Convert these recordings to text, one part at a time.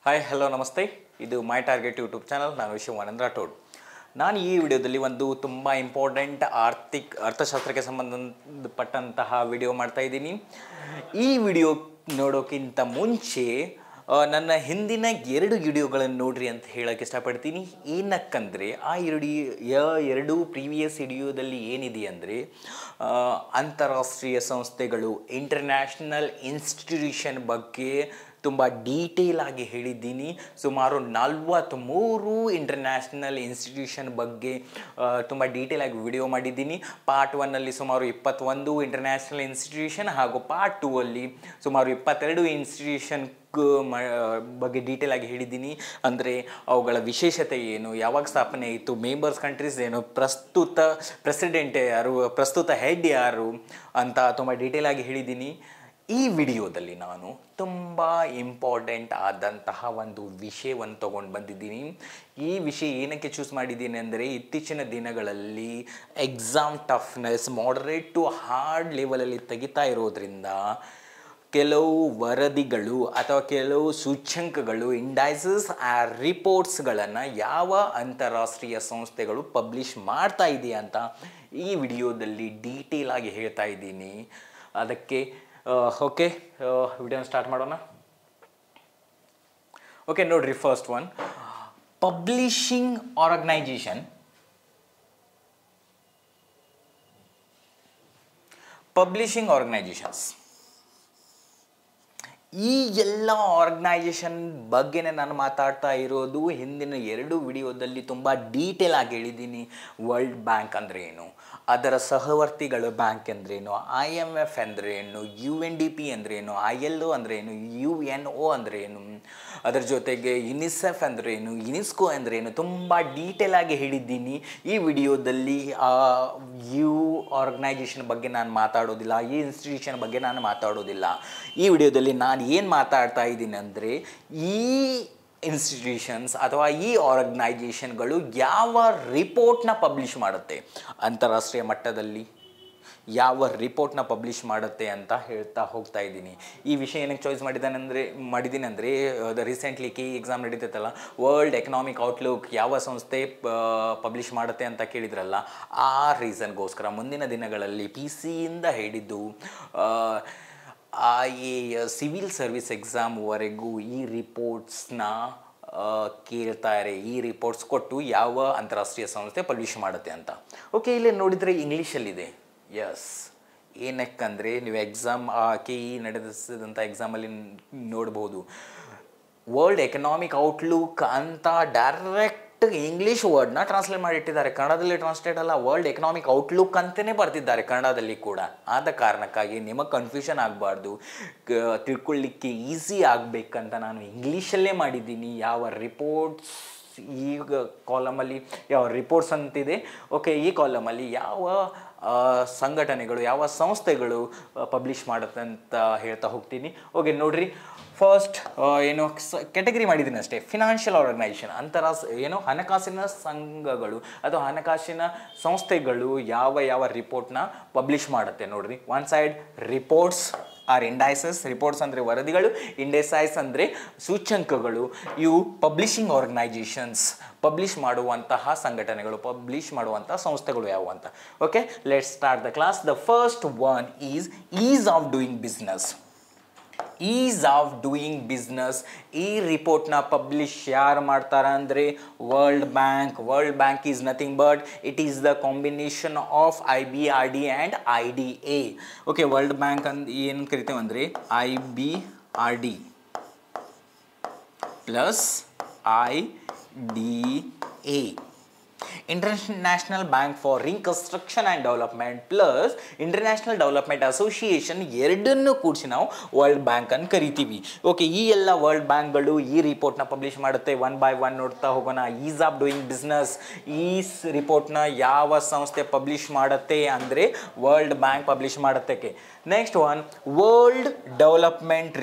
Hi hello ನಮಸ್ತೆ, ಇದು ಮೈ target YouTube channel. ನಾನು ಶಿವಾನಂದ್ ರಾಠೋಡ್. ನಾನು ಈ ವಿಡಿಯೋದಲ್ಲಿ ಒಂದು ತುಂಬ ಇಂಪಾರ್ಟೆಂಟ್ ಅರ್ಥಶಾಸ್ತ್ರಕ್ಕೆ ಸಂಬಂಧಪಟ್ಟಂತಹ ವಿಡಿಯೋ ಮಾಡ್ತಾ ಇದ್ದೀನಿ. ಈ ವಿಡಿಯೋ ನೋಡೋಕ್ಕಿಂತ ಮುಂಚೆ ನನ್ನ ಹಿಂದಿನ 2 ವಿಡಿಯೋಗಳನ್ನು ನೋಡ್ರಿ ಅಂತ ಹೇಳೋಕ್ಕೆ ಇಷ್ಟಪಡ್ತೀನಿ. ಏನಕ್ಕಂದರೆ ಆ ಎರಡು ಪ್ರೀವಿಯಸ್ ವಿಡಿಯೋದಲ್ಲಿ ಏನಿದೆ ಅಂದರೆ ಅಂತಾರಾಷ್ಟ್ರೀಯ ಸಂಸ್ಥೆಗಳು, ಇಂಟರ್ನ್ಯಾಷನಲ್ ಇನ್ಸ್ಟಿಟ್ಯೂಷನ್ ಬಗ್ಗೆ ತುಂಬ ಡೀಟೇಲ್ ಆಗಿ ಹೇಳಿದ್ದೀನಿ. ಸುಮಾರು 43 ಇಂಟರ್ನ್ಯಾಷನಲ್ ಇನ್ಸ್ಟಿಟ್ಯೂಷನ್ ಬಗ್ಗೆ ತುಂಬ ಡೀಟೇಲ್ ಆಗಿ ವಿಡಿಯೋ ಮಾಡಿದ್ದೀನಿ. ಪಾರ್ಟ್ 1ಅಲ್ಲಿ ಸುಮಾರು 21 ಇಂಟರ್ನ್ಯಾಷನಲ್ ಇನ್ಸ್ಟಿಟ್ಯೂಷನ್ ಹಾಗೂ ಪಾರ್ಟ್ 2ಅಲ್ಲಿ ಸುಮಾರು 22 ಇನ್ಸ್ಟಿಟ್ಯೂಷನ್ ಬಗ್ಗೆ ಡೀಟೇಲ್ ಆಗಿ ಹೇಳಿದ್ದೀನಿ. ಅಂದರೆ ಅವುಗಳ ವಿಶೇಷತೆ ಏನು, ಯಾವಾಗ ಸ್ಥಾಪನೆ ಆಯಿತು, ಮೆಂಬರ್ಸ್ ಕಂಟ್ರೀಸ್ ಏನು, ಪ್ರಸ್ತುತ ಪ್ರೆಸಿಡೆಂಟ್ ಯಾರು, ಪ್ರಸ್ತುತ ಹೆಡ್ ಯಾರು ಅಂತ ತುಂಬ ಡೀಟೇಲ್ ಆಗಿ ಹೇಳಿದ್ದೀನಿ. ಈ ವಿಡಿಯೋದಲ್ಲಿ ನಾನು ತುಂಬ ಇಂಪಾರ್ಟೆಂಟ್ ಆದಂತಹ ಒಂದು ವಿಷಯವನ್ನು ತೊಗೊಂಡು ಬಂದಿದ್ದೀನಿ. ಈ ವಿಷಯ ಏನಕ್ಕೆ ಚೂಸ್ ಮಾಡಿದ್ದೀನಿ ಅಂದರೆ, ಇತ್ತೀಚಿನ ದಿನಗಳಲ್ಲಿ exam toughness moderate to hard ಲೆವೆಲಲ್ಲಿ ತೆಗಿತಾ ಇರೋದ್ರಿಂದ ಕೆಲವು ವರದಿಗಳು ಅಥವಾ ಕೆಲವು ಸೂಚ್ಯಂಕಗಳು, ಇಂಡೈಸಸ್ ರಿಪೋರ್ಟ್ಸ್ಗಳನ್ನು ಯಾವ ಅಂತಾರಾಷ್ಟ್ರೀಯ ಸಂಸ್ಥೆಗಳು ಪಬ್ಲಿಷ್ ಮಾಡ್ತಾ ಇದೆಯಾ ಅಂತ ಈ ವಿಡಿಯೋದಲ್ಲಿ ಡೀಟೇಲ್ ಆಗಿ ಹೇಳ್ತಾ ಇದ್ದೀನಿ. ಅದಕ್ಕೆ ಓಕೆ, ವಿಡಿಯೋನ ಸ್ಟಾರ್ಟ್ ಮಾಡೋಣ. ಓಕೆ, ನೋಡ್ರಿ, ಫಸ್ಟ್ ಒನ್, ಪಬ್ಲಿಷಿಂಗ್ ಆರ್ಗನೈಜೇಷನ್ಸ್. ಈ ಎಲ್ಲ ಆರ್ಗನೈಜೇಷನ್ ಬಗ್ಗೆನೇ ನಾನು ಮಾತಾಡ್ತಾ ಇರೋದು. ಹಿಂದಿನ 2 ವಿಡಿಯೋದಲ್ಲಿ ತುಂಬ ಡೀಟೇಲ್ ಆಗಿ ಹೇಳಿದ್ದೀನಿ. ವರ್ಲ್ಡ್ ಬ್ಯಾಂಕ್ ಅಂದರೆ ಏನು, ಅದರ ಸಹವರ್ತಿಗಳು ಬ್ಯಾಂಕ್ ಅಂದ್ರೇನು, IMF ಅಂದ್ರೇನು, UNDP ಅಂದ್ರೇನು, ILO ಅಂದ್ರೇನು, UNO ಅಂದ್ರೇನು, ಅದರ ಜೊತೆಗೆ ಯುನಿಸೆಫ್ ಅಂದ್ರೇನು, ಯುನೆಸ್ಕೋ ಅಂದ್ರೇನು, ತುಂಬ ಡೀಟೇಲ್ ಆಗಿ ಹೇಳಿದ್ದೀನಿ. ಈ ವಿಡಿಯೋದಲ್ಲಿ ಈ ಆರ್ಗನೈಜೇಷನ್ ಬಗ್ಗೆ ನಾನು ಮಾತಾಡೋದಿಲ್ಲ, ಈ ಇನ್ಸ್ಟಿಟ್ಯೂಷನ್ ಬಗ್ಗೆ ನಾನು ಮಾತಾಡೋದಿಲ್ಲ. ಈ ವಿಡಿಯೋದಲ್ಲಿ ನಾನು ಏನು ಮಾತಾಡ್ತಾ ಇದ್ದೀನಿ ಅಂದರೆ, ಈ ಇನ್ಸ್ಟಿಟ್ಯೂಷನ್ಸ್ ಅಥವಾ ಈ ಆರ್ಗನೈಜೇಷನ್ಗಳು ಯಾವ ರಿಪೋರ್ಟ್ನ ಪಬ್ಲಿಷ್ ಮಾಡುತ್ತೆ, ಅಂತಾರಾಷ್ಟ್ರೀಯ ಮಟ್ಟದಲ್ಲಿ ಯಾವ ರಿಪೋರ್ಟ್ನ ಪಬ್ಲಿಷ್ ಮಾಡುತ್ತೆ ಅಂತ ಹೇಳ್ತಾ ಹೋಗ್ತಾ ಇದ್ದೀನಿ. ಈ ವಿಷಯ ಏನಕ್ಕೆ ಚಾಯ್ಸ್ ಮಾಡಿದ್ದೀನಿ ಅಂದರೆ ರೀಸೆಂಟ್ಲಿ KE ಎಕ್ಸಾಮ್ ನಡೀತೈತಲ್ಲ, ವರ್ಲ್ಡ್ ಎಕನಾಮಿಕ್ ಔಟ್ಲುಕ್ ಯಾವ ಸಂಸ್ಥೆ ಪಬ್ಲಿಷ್ ಮಾಡುತ್ತೆ ಅಂತ ಕೇಳಿದ್ರಲ್ಲ, ಆ ರೀಸನ್ಗೋಸ್ಕರ ಮುಂದಿನ ದಿನಗಳಲ್ಲಿ PC-ಯಿಂದ ಹಿಡಿದು ಸಿವಿಲ್ ಸರ್ವಿಸ್ ಎಕ್ಸಾಮ್ವರೆಗೂ ಈ ರಿಪೋರ್ಟ್ಸ್ನ ಕೇಳ್ತಾರೆ. ಈ ರಿಪೋರ್ಟ್ಸ್ ಕೊಟ್ಟು ಯಾವ ಅಂತಾರಾಷ್ಟ್ರೀಯ ಸಂಸ್ಥೆ ಪಬ್ಲಿಷ್ ಮಾಡುತ್ತೆ ಅಂತ. ಓಕೆ, ಇಲ್ಲಿ ನೋಡಿದರೆ ಇಂಗ್ಲೀಷಲ್ಲಿದೆ. ಎಸ್, ಏನಕ್ಕಂದರೆ ನೀವು ಎಕ್ಸಾಮ್ KE ನಡೆಸಿದಂಥ ಎಕ್ಸಾಮಲ್ಲಿ ನೋಡ್ಬೋದು, ವರ್ಲ್ಡ್ ಎಕನಾಮಿಕ್ ಔಟ್ಲುಕ್ ಅಂತ ಡೈರೆಕ್ಟ್ ಇಂಗ್ಲೀಷ್ ವರ್ಡ್ನ ಟ್ರಾನ್ಸ್ಲೇಟ್ ಮಾಡಿಟ್ಟಿದ್ದಾರೆ. ಕನ್ನಡದಲ್ಲಿ ಟ್ರಾನ್ಸ್ಲೇಟ್ ಅಲ್ಲ, ವರ್ಲ್ಡ್ ಎಕನಾಮಿಕ್ ಔಟ್ಲುಕ್ ಅಂತಲೇ ಬರ್ತಿದ್ದಾರೆ ಕನ್ನಡದಲ್ಲಿ ಕೂಡ. ಆದ ಕಾರಣಕ್ಕಾಗಿ ನಿಮಗೆ ಕನ್ಫ್ಯೂಷನ್ ಆಗಬಾರ್ದು, ತಿಳ್ಕೊಳ್ಳಿಕ್ಕೆ ಈಸಿ ಆಗಬೇಕಂತ ನಾನು ಇಂಗ್ಲೀಷಲ್ಲೇ ಮಾಡಿದ್ದೀನಿ. ಯಾವ ರಿಪೋರ್ಟ್ಸ್ ಈಗ ಕಾಲಮಲ್ಲಿ ಯಾವ ರಿಪೋರ್ಟ್ಸ್ ಅಂತಿದೆ, ಓಕೆ, ಈ ಕಾಲಮಲ್ಲಿ ಯಾವ ಸಂಘಟನೆಗಳು, ಯಾವ ಸಂಸ್ಥೆಗಳು ಪಬ್ಲಿಷ್ ಮಾಡುತ್ತೆ ಅಂತ ಹೇಳ್ತಾ ಹೋಗ್ತೀನಿ. ಓಕೆ, ನೋಡ್ರಿ, ಫಸ್ಟ್ ಏನು ಕ್ಯಾಟಗರಿ ಮಾಡಿದ್ದೀನಿ ಅಷ್ಟೇ. ಫಿನಾನ್ಷಿಯಲ್ ಆರ್ಗನೈಜೇಷನ್, ಹಣಕಾಸಿನ ಸಂಘಗಳು ಅಥವಾ ಹಣಕಾಸಿನ ಸಂಸ್ಥೆಗಳು ಯಾವ ರಿಪೋರ್ಟ್ನ ಪಬ್ಲಿಷ್ ಮಾಡುತ್ತೆ ನೋಡ್ರಿ. One side reports or indices. Reports ಅಂದರೆ ವರದಿಗಳು, ಇಂಡೈಸಸ್ ಅಂದರೆ ಸೂಚ್ಯಂಕಗಳು. ಇವು ಪಬ್ಲಿಷಿಂಗ್ ಆರ್ಗನೈಜೇಷನ್ಸ್, ಪಬ್ಲಿಷ್ ಮಾಡುವಂತಹ ಸಂಘಟನೆಗಳು, ಪಬ್ಲಿಷ್ ಮಾಡುವಂತಹ ಸಂಸ್ಥೆಗಳು ಯಾವುವು ಅಂತ. Okay, let's start the class. The first one is of doing business. Is of doing business ಈ ರಿಪೋರ್ಟ್ನ ಪಬ್ಲಿಷ್ ಯಾರು ಮಾಡ್ತಾರೆ ಅಂದರೆ world bank is nothing but it is the combination of IBRD and IDA. Okay, world bank ಏನು ಕರಿತೇವೆ ಅಂದರೆ IBRD plus IDA, international bank for reconstruction and development plus international development association, ಎರಡನ್ನೂ ಕೂಡಿಸಿ ನಾವು ವರ್ಲ್ಡ್ ಬ್ಯಾಂಕ್ ಅಂತ ಕರಿತೀವಿ. Okay, ಈ ಎಲ್ಲ ವರ್ಲ್ಡ್ ಬ್ಯಾಂಕ್ಗಳು ಈ ರಿಪೋರ್ಟ್ನ ಪಬ್ಲಿಷ್ ಮಾಡುತ್ತೆ. ಒನ್ ಬೈ ಒನ್ ನೋಡ್ತಾ ಹೋಗೋಣ. ಈಸ್ ಆಫ್ ಡೂಯಿಂಗ್ ಬಿಸ್ನೆಸ್ ಈ ರಿಪೋರ್ಟ್ನ ಯಾವ ಸಂಸ್ಥೆ ಪಬ್ಲಿಷ್ ಮಾಡುತ್ತೆ ಅಂದರೆ ವರ್ಲ್ಡ್ ಬ್ಯಾಂಕ್ ಪಬ್ಲಿಷ್ ಮಾಡುತ್ತೆ. ನೆಕ್ಸ್ಟ್ ಒನ್, ವರ್ಲ್ಡ್ ಡೆವಲಪ್ಮೆಂಟ್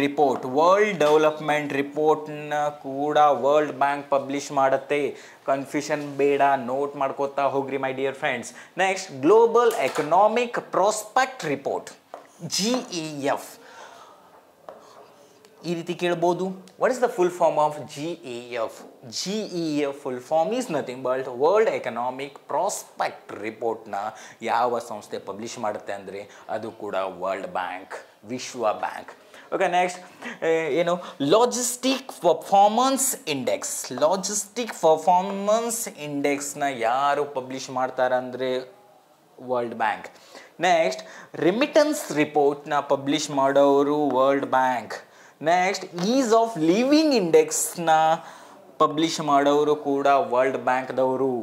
ರಿಪೋರ್ಟ್ನ ಕೂಡ ವರ್ಲ್ಡ್ ಬ್ಯಾಂಕ್ ಪಬ್ಲಿಷ್ ಮಾಡುತ್ತೆ. ಕನ್ಫ್ಯೂಷನ್ ಬೇಡ, ನೋಟ್ ಮಾಡ್ಕೋತಾ ಹೋಗ್ರಿ my dear friends. Next, global economic prospect report. GEF ಈ ರೀತಿ ಕೇಳ್ಬೋದು. What is the full form of GEF? GEF full form is nothing but world economic prospect ರಿಪೋರ್ಟ್ನ ಯಾವ ಸಂಸ್ಥೆ ಪಬ್ಲಿಷ್ ಮಾಡುತ್ತೆ ಅಂದರೆ ಅದು ಕೂಡ ವರ್ಲ್ಡ್ ಬ್ಯಾಂಕ್, ವಿಶ್ವ ಬ್ಯಾಂಕ್. ಓಕೆ, ನೆಕ್ಸ್ಟ್ ಏನು logistic performance index. Logistic performance ಇಂಡೆಕ್ಸ್ನ ಯಾರು ಪಬ್ಲಿಷ್ ಮಾಡ್ತಾರೆ ಅಂದರೆ ವರ್ಲ್ಡ್ ಬ್ಯಾಂಕ್. ನೆಕ್ಸ್ಟ್ ರಿಮಿಟನ್ಸ್ ರಿಪೋರ್ಟ್ನ ಪಬ್ಲಿಷ್ ಮಾಡೋರು world bank. Next ease of living ಇಂಡೆಕ್ಸ್ನ ಪಬ್ಲಿಷ್ ಮಾಡೋರು ಕೂಡ ವರ್ಲ್ಡ್ ಬ್ಯಾಂಕ್ದವರು.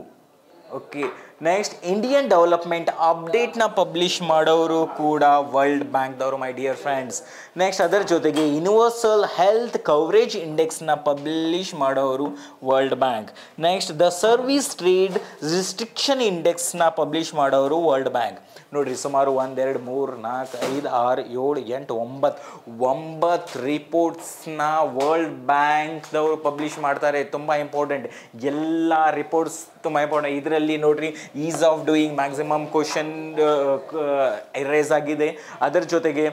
ಓಕೆ, ನೆಕ್ಸ್ಟ್ ಇಂಡಿಯನ್ ಡೆವಲಪ್ಮೆಂಟ್ ಅಪ್ಡೇಟ್ನ ಪಬ್ಲಿಷ್ ಮಾಡೋರು ಕೂಡ ವರ್ಲ್ಡ್ ಬ್ಯಾಂಕ್ದವರು ಮೈ ಡಿಯರ್ ಫ್ರೆಂಡ್ಸ್. ನೆಕ್ಸ್ಟ್ ಅದರ ಜೊತೆಗೆ ಯೂನಿವರ್ಸಲ್ ಹೆಲ್ತ್ ಕವರೇಜ್ ಇಂಡೆಕ್ಸ್ನ ಪಬ್ಲಿಷ್ ಮಾಡೋರು world bank. Next the service trade restriction ಇಂಡೆಕ್ಸ್ನ ಪಬ್ಲಿಷ್ ಮಾಡೋರು ವರ್ಲ್ಡ್ ಬ್ಯಾಂಕ್. ನೋಡಿರಿ, ಸುಮಾರು 1 2 3 4 5 6 7 8 9 ರಿಪೋರ್ಟ್ಸ್ನ ವರ್ಲ್ಡ್ ಬ್ಯಾಂಕ್ದವರು ಪಬ್ಲಿಷ್ ಮಾಡ್ತಾರೆ. ತುಂಬ ಇಂಪಾರ್ಟೆಂಟ್, ಎಲ್ಲ ರಿಪೋರ್ಟ್ಸ್ ತುಂಬ ಇಂಪಾರ್ಟೆಂಟ್. ಇದರಲ್ಲಿ ನೋಡ್ರಿ, is of doing maximum question arise ಆಗಿದೆ. ಅದರ ಜೊತೆಗೆ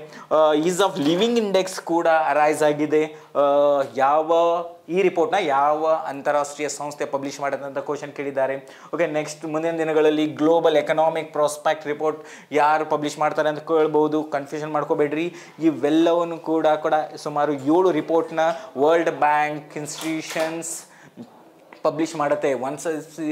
ಈಸ್ ಆಫ್ ಲಿವಿಂಗ್ ಇಂಡೆಕ್ಸ್ ಕೂಡ ಅರೈಸ್ ಆಗಿದೆ. ಈ ರಿಪೋರ್ಟ್ನ ಯಾವ ಅಂತಾರಾಷ್ಟ್ರೀಯ ಸಂಸ್ಥೆ ಪಬ್ಲಿಷ್ ಮಾಡುತ್ತೆ ಅಂತ ಕ್ವಶನ್ ಕೇಳಿದ್ದಾರೆ. ಓಕೆ, ನೆಕ್ಸ್ಟ್ ಮುಂದಿನ ದಿನಗಳಲ್ಲಿ ಗ್ಲೋಬಲ್ ಎಕನಾಮಿಕ್ ಪ್ರಾಸ್ಪೆಕ್ಟ್ ರಿಪೋರ್ಟ್ ಯಾರು ಪಬ್ಲಿಷ್ ಮಾಡ್ತಾರೆ ಅಂತ ಕೇಳ್ಬೋದು. ಕನ್ಫ್ಯೂಷನ್ ಮಾಡ್ಕೋಬೇಡ್ರಿ. ಇವೆಲ್ಲವನ್ನು ಕೂಡ ಸುಮಾರು 7 ರಿಪೋರ್ಟ್ನ ವರ್ಲ್ಡ್ ಬ್ಯಾಂಕ್ ಇನ್ಸ್ಟಿಟ್ಯೂಷನ್ಸ್ ಪಬ್ಲಿಷ್ ಮಾಡುತ್ತೆ. ಒನ್ಸ್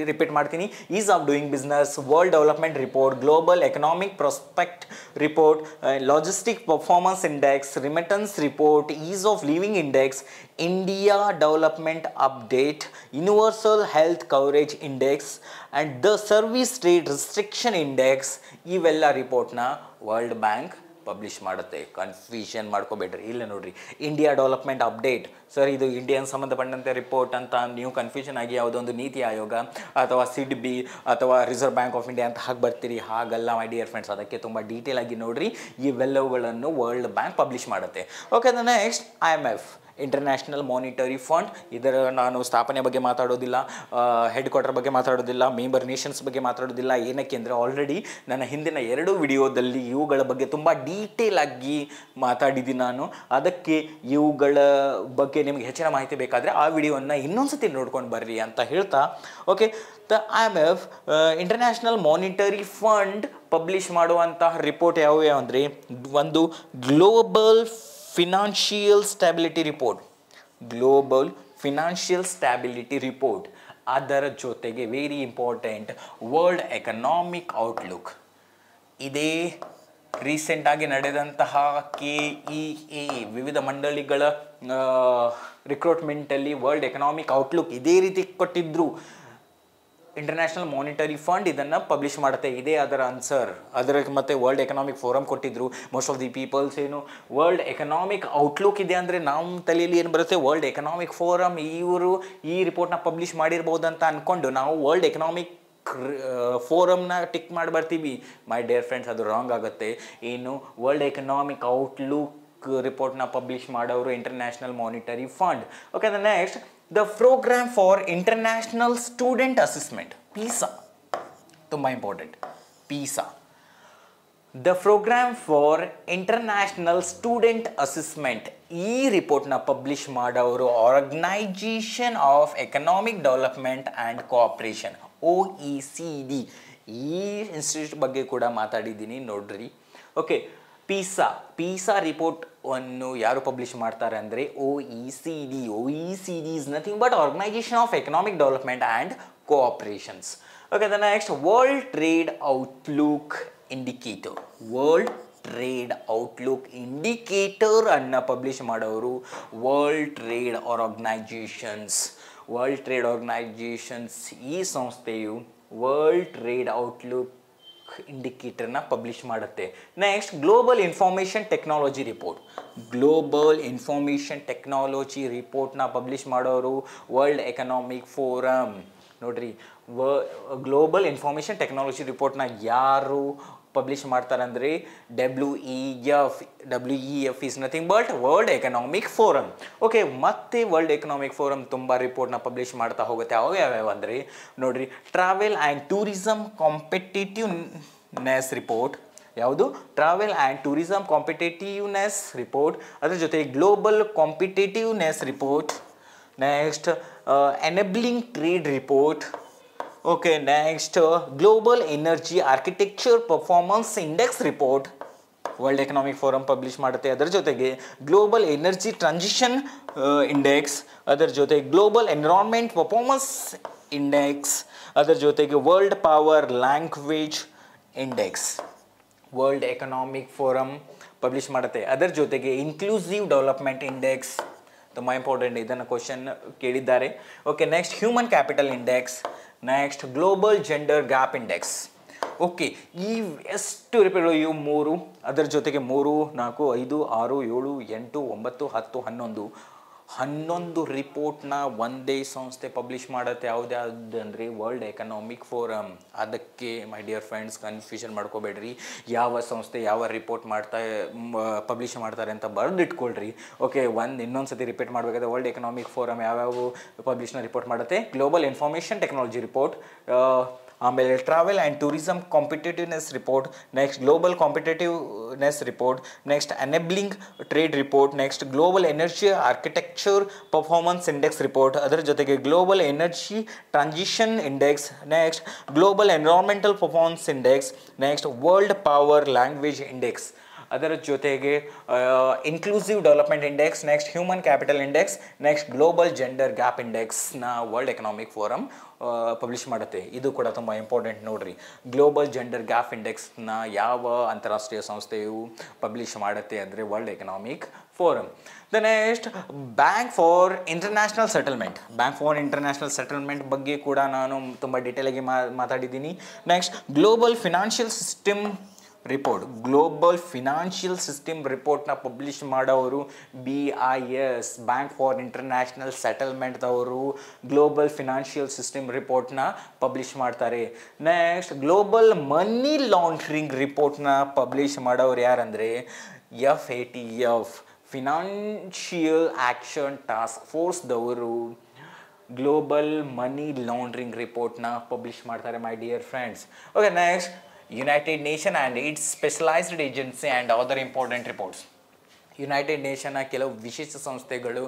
ರಿಪೀಟ್ ಮಾಡ್ತೀನಿ, ease of doing business, world development report, global economic prospect report, logistic performance index, remittance report, ease of living index, India development update, universal health coverage index and the service trade restriction index. ಇವೆಲ್ಲ ರಿಪೋರ್ಟ್ನ world bank publish ಮಾಡುತ್ತೆ. Confusion ಮಾಡ್ಕೋಬೇಡ್ರಿ. ಇಲ್ಲ ನೋಡ್ರಿ, India development update, sir ಇದು Indian ಸಂಬಂಧಪಟ್ಟಂತೆ report ಅಂತ ನೀವು ಕನ್ಫ್ಯೂಷನ್ ಆಗಿ ಯಾವುದೊಂದು ನೀತಿ ಆಯೋಗ ಅಥವಾ ಸಿಡ್ಬಿ ಅಥವಾ ರಿಸರ್ವ್ ಬ್ಯಾಂಕ್ ಆಫ್ ಇಂಡಿಯಾ ಅಂತ ಹಾಗೆ ಬರ್ತೀರಿ. ಹಾಗಲ್ಲ ಮೈ ಡಿಯರ್ ಫ್ರೆಂಡ್ಸ್, ಅದಕ್ಕೆ ತುಂಬ ಡೀಟೇಲ್ ಆಗಿ ನೋಡ್ರಿ. ಇವೆಲ್ಲವುಗಳನ್ನು ವರ್ಲ್ಡ್ ಬ್ಯಾಂಕ್ ಪಬ್ಲಿಷ್ ಮಾಡುತ್ತೆ. Okay, next IMF, international monetary fund. ಇದರ ನಾನು ಸ್ಥಾಪನೆ ಬಗ್ಗೆ ಮಾತಾಡೋದಿಲ್ಲ, ಹೆಡ್ ಕ್ವಾರ್ಟರ್ ಬಗ್ಗೆ ಮಾತಾಡೋದಿಲ್ಲ, ಮೆಂಬರ್ ನೇಷನ್ಸ್ ಬಗ್ಗೆ ಮಾತಾಡೋದಿಲ್ಲ. ಏನಕ್ಕೆ ಅಂದರೆ ಆಲ್ರೆಡಿ ನನ್ನ ಹಿಂದಿನ 2 ವಿಡಿಯೋದಲ್ಲಿ ಇವುಗಳ ಬಗ್ಗೆ ತುಂಬ ಡೀಟೇಲ್ ಆಗಿ ಮಾತಾಡಿದ್ದೀನಿ ನಾನು. ಅದಕ್ಕೆ ಇವುಗಳ ಬಗ್ಗೆ ನಿಮಗೆ ಹೆಚ್ಚಿನ ಮಾಹಿತಿ ಬೇಕಾದರೆ ಆ ವಿಡಿಯೋವನ್ನು ಇನ್ನೊಂದ್ಸತಿ ನೋಡ್ಕೊಂಡು ಬರ್ರಿ ಅಂತ ಹೇಳ್ತಾ, okay, the IMF international monetary fund publish ಮಾಡುವಂತಹ ರಿಪೋರ್ಟ್ ಯಾವುವು ಅಂದರೆ, ಒಂದು global financial ಸ್ಟ್ಯಾಬಿಲಿಟಿ report, global financial ಸ್ಟ್ಯಾಬಿಲಿಟಿ report. ಅದರ ಜೊತೆಗೆ very important world economic outlook. ಇದೇ ರೀಸೆಂಟಾಗಿ ನಡೆದಂತಹ KEA ವಿವಿಧ ಮಂಡಳಿಗಳ ರಿಕ್ರೂಟ್ಮೆಂಟಲ್ಲಿ ವರ್ಲ್ಡ್ ಎಕನಾಮಿಕ್ ಔಟ್ಲುಕ್ ಇದೇ ರೀತಿ ಕೊಟ್ಟಿದ್ರು. ಇಂಟರ್ನ್ಯಾಷನಲ್ ಮಾನಿಟರಿ ಫಂಡ್ ಇದನ್ನು ಪಬ್ಲಿಷ್ ಮಾಡುತ್ತೆ. ಇದೇ ಅದರ ಆನ್ಸರ್. ಅದರ ಮತ್ತು ವರ್ಲ್ಡ್ ಎಕನಾಮಿಕ್ ಫೋರಮ್ ಕೊಟ್ಟಿದ್ರು. ಮೋಸ್ಟ್ ಆಫ್ ದಿ ಪೀಪಲ್ಸ್ ಏನು ವರ್ಲ್ಡ್ ಎಕನಾಮಿಕ್ ಔಟ್ಲುಕ್ ಇದೆ ಅಂದರೆ ನಮ್ಮ ತಲೆಯಲ್ಲಿ ಏನು ಬರುತ್ತೆ, ವರ್ಲ್ಡ್ ಎಕನಾಮಿಕ್ ಫೋರಮ್ ಇವರು ಈ ರಿಪೋರ್ಟ್ನ ಪಬ್ಲಿಷ್ ಮಾಡಿರ್ಬೋದು ಅಂತ ಅಂದ್ಕೊಂಡು ನಾವು ವರ್ಲ್ಡ್ ಎಕನಾಮಿಕ್ ಫೋರಮ್ನ ಟಿಕ್ ಮಾಡಿ ಬರ್ತೀವಿ. ಮೈ ಡಿಯರ್ ಫ್ರೆಂಡ್ಸ್, ಅದು ರಾಂಗ್ ಆಗುತ್ತೆ. ಏನು ವರ್ಲ್ಡ್ ಎಕನಾಮಿಕ್ ಔಟ್ಲುಕ್ ರಿಪೋರ್ಟ್ನ ಪಬ್ಲಿಷ್ ಮಾಡೋರು international monetary fund. Okay, next the programme for international student assessment, PISA. ತುಂಬ important, PISA. The programme for international student assessment. ಈ ರಿಪೋರ್ಟ್ನ ಪಬ್ಲಿಷ್ ಮಾಡೋರು organisation of economic development and cooperation, OECD. ಈ institute ಬಗ್ಗೆ ಕೂಡ ಮಾತಾಡಿದ್ದೀನಿ ನೋಡ್ರಿ. ಓಕೆ, PISA ರಿಪೋರ್ಟನ್ನು ಯಾರು ಪಬ್ಲಿಷ್ ಮಾಡ್ತಾರೆ ಅಂದರೆ OECD. OECD is nothing but organisation of economic development and cooperations. Okay, the next world trade outlook indicator. World trade outlook indicator ಅನ್ನು publish ಮಾಡೋರು world trade organisations. World trade organisations ಈ ಸಂಸ್ಥೆಯು world trade outlook ಇಂಡಿಕೇಟರ್ನ publish ಮಾಡುತ್ತೆ. Next global information technology report. Global information technology ರಿಪೋರ್ಟ್ನ publish ಮಾಡೋರು world economic forum. ನೋಡ್ರಿ, global information technology ರಿಪೋರ್ಟ್ನ ಯಾರು ಪಬ್ಲಿಷ್ ಮಾಡ್ತಾರೆ ಅಂದರೆ WEF is nothing but world economic forum. Okay, ಮತ್ತೆ ವರ್ಲ್ಡ್ ಎಕನಾಮಿಕ್ ಫೋರಮ್ ತುಂಬ ರಿಪೋರ್ಟ್ನ ಪಬ್ಲಿಷ್ ಮಾಡ್ತಾ ಹೋಗುತ್ತೆ. ಯಾವ್ಯಾವ ಅಂದರೆ ನೋಡ್ರಿ, travel and tourism competitiveness report, ಯಾವುದು travel and tourism competitiveness report, ಅದರ ಜೊತೆ global competitiveness report, next enabling trade report. Okay, next global energy architecture performance index report world economic forum publish ಮಾಡುತ್ತೆ. ಅದರ ಜೊತೆಗೆ ಗ್ಲೋಬಲ್ ಎನರ್ಜಿ ಟ್ರಾನ್ಸಿಷನ್ ಇಂಡೆಕ್ಸ್, ಅದರ ಜೊತೆ global environment performance index, ಅದರ ಜೊತೆಗೆ world power language index world economic forum publish ಮಾಡುತ್ತೆ. ಅದರ ಜೊತೆಗೆ ಇನ್ಕ್ಲೂಸಿವ್ ಡೆವಲಪ್ಮೆಂಟ್ ಇಂಡೆಕ್ಸ್, ತುಂಬ ಇಂಪಾರ್ಟೆಂಟ್, ಇದನ್ನು ಕ್ವಶನ್ ಕೇಳಿದ್ದಾರೆ. Okay, next human capital index, next global gender gap index. Okay, ಈ ಎಷ್ಟು ರಿಪೋರ್ಟ್ಗಳು ಇವು 3, ಅದರ ಜೊತೆಗೆ 3, 4, 5, 6, 7, 8, 9, 10, 11 ರಿಪೋರ್ಟ್ನ ಒಂದೇ ಸಂಸ್ಥೆ ಪಬ್ಲಿಷ್ ಮಾಡುತ್ತೆ. ಯಾವುದ್ಯಾವುದಂದರೆ ವರ್ಲ್ಡ್ ಎಕನಾಮಿಕ್ ಫೋರಮ್. ಅದಕ್ಕೆ ಮೈ ಡಿಯರ್ ಫ್ರೆಂಡ್ಸ್ ಕನ್ಫ್ಯೂಷನ್ ಮಾಡ್ಕೋಬೇಡ್ರಿ, ಯಾವ ಸಂಸ್ಥೆ ಯಾವ ರಿಪೋರ್ಟ್ ಪಬ್ಲಿಷ್ ಮಾಡ್ತಾರೆ ಅಂತ ಬರೆದಿಟ್ಕೊಳ್ರಿ. ಓಕೆ, ಇನ್ನೊಂದು ಸತಿ ರಿಪೀಟ್ ಮಾಡಬೇಕಾದ್ರೆ ವರ್ಲ್ಡ್ ಎಕನಾಮಿಕ್ ಫೋರಮ್ ಯಾವ್ಯಾವ ಪಬ್ಲಿಷ್ನ ರಿಪೋರ್ಟ್ ಮಾಡುತ್ತೆ: ಗ್ಲೋಬಲ್ ಇನ್ಫಾರ್ಮೇಷನ್ ಟೆಕ್ನಾಲಜಿ ರಿಪೋರ್ಟ್, ಆಮೇಲೆ travel and tourism competitiveness report, next global competitiveness report, next enabling trade report, next global energy architecture performance index report, ಅದರ ಜೊತೆಗೆ global energy transition index, next global environmental performance index, next world power language index, ಅದರ ಜೊತೆಗೆ inclusive development index, next human capital index, next global gender gap ಇಂಡೆಕ್ಸ್ನ world economic forum publish ಮಾಡುತ್ತೆ. ಇದು ಕೂಡ ತುಂಬ important ನೋಡ್ರಿ. ಗ್ಲೋಬಲ್ ಜೆಂಡರ್ ಗ್ಯಾಪ್ ಇಂಡೆಕ್ಸ್ನ ಯಾವ ಅಂತಾರಾಷ್ಟ್ರೀಯ ಸಂಸ್ಥೆಯು ಪಬ್ಲಿಷ್ ಮಾಡುತ್ತೆ ಅಂದರೆ world economic forum. The next bank for international settlement ಬಗ್ಗೆ ಕೂಡ ನಾನು ತುಂಬ ಡೀಟೇಲಾಗಿ ಮಾತಾಡಿದ್ದೀನಿ. ನೆಕ್ಸ್ಟ್ ಗ್ಲೋಬಲ್ ಫಿನಾನ್ಷಿಯಲ್ ಸಿಸ್ಟಮ್ ರಿಪೋರ್ಟ್ನ ಪಬ್ಲಿಷ್ ಮಾಡೋರು BIS, ಬ್ಯಾಂಕ್ ಫಾರ್ ಇಂಟರ್ನ್ಯಾಷನಲ್ ಸೆಟಲ್ಮೆಂಟ್ದವರು ಗ್ಲೋಬಲ್ ಫಿನಾನ್ಷಿಯಲ್ ಸಿಸ್ಟಮ್ ರಿಪೋರ್ಟ್ನ ಪಬ್ಲಿಷ್ ಮಾಡ್ತಾರೆ. ನೆಕ್ಸ್ಟ್ ಗ್ಲೋಬಲ್ ಮನಿ ಲಾಂಡ್ರಿಂಗ್ ರಿಪೋರ್ಟ್ನ ಪಬ್ಲಿಷ್ ಮಾಡೋರು ಯಾರಂದರೆ FATF, ಫಿನಾನ್ಷಿಯಲ್ ಆ್ಯಕ್ಷನ್ ಟಾಸ್ಕ್ ಫೋರ್ಸ್ದವರು ಗ್ಲೋಬಲ್ ಮನಿ ಲಾಂಡ್ರಿಂಗ್ ರಿಪೋರ್ಟ್ನ ಪಬ್ಲಿಷ್ ಮಾಡ್ತಾರೆ my dear friends. Okay, next united nation and its specialised agency and other important reports. United ನೇಷನ್ನ ಕೆಲವು ವಿಶೇಷ ಸಂಸ್ಥೆಗಳು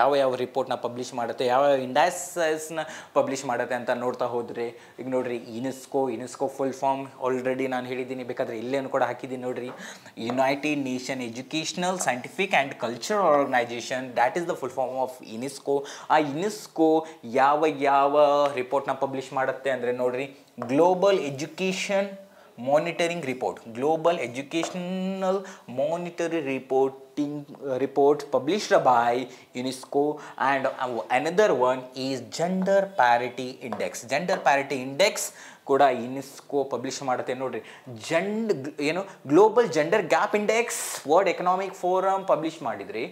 ಯಾವ ರಿಪೋರ್ಟ್ನ ಪಬ್ಲಿಷ್ ಮಾಡುತ್ತೆ, ಯಾವ ಇಂಡೈಸಸ್ನ ಪಬ್ಲಿಷ್ ಮಾಡುತ್ತೆ ಅಂತ ನೋಡ್ತಾ ಹೋದರೆ, ಈಗ ನೋಡಿರಿ ಯುನೆಸ್ಕೋ ಫುಲ್ ಫಾರ್ಮ್ ಆಲ್ರೆಡಿ ನಾನು ಹೇಳಿದ್ದೀನಿ, ಬೇಕಾದರೆ ಇಲ್ಲೇನು ಕೂಡ ಹಾಕಿದ್ದೀನಿ ನೋಡಿರಿ. United Nation educational scientific and cultural organisation, that is the full form of UNESCO. ಆ ಯುನೆಸ್ಕೋ ಯಾವ ರಿಪೋರ್ಟ್ನ ಪಬ್ಲಿಷ್ ಮಾಡುತ್ತೆ ಅಂದರೆ ನೋಡಿರಿ, global education monitoring report, global educational monitoring report published by UNESCO, and another one is gender parity index ಕೂಡ UNESCO publish ಮಾಡುತ್ತೆ ನೋಡ್ರಿ. Global gender gap index world economic forum publish ಮಾಡಿದ್ರಿ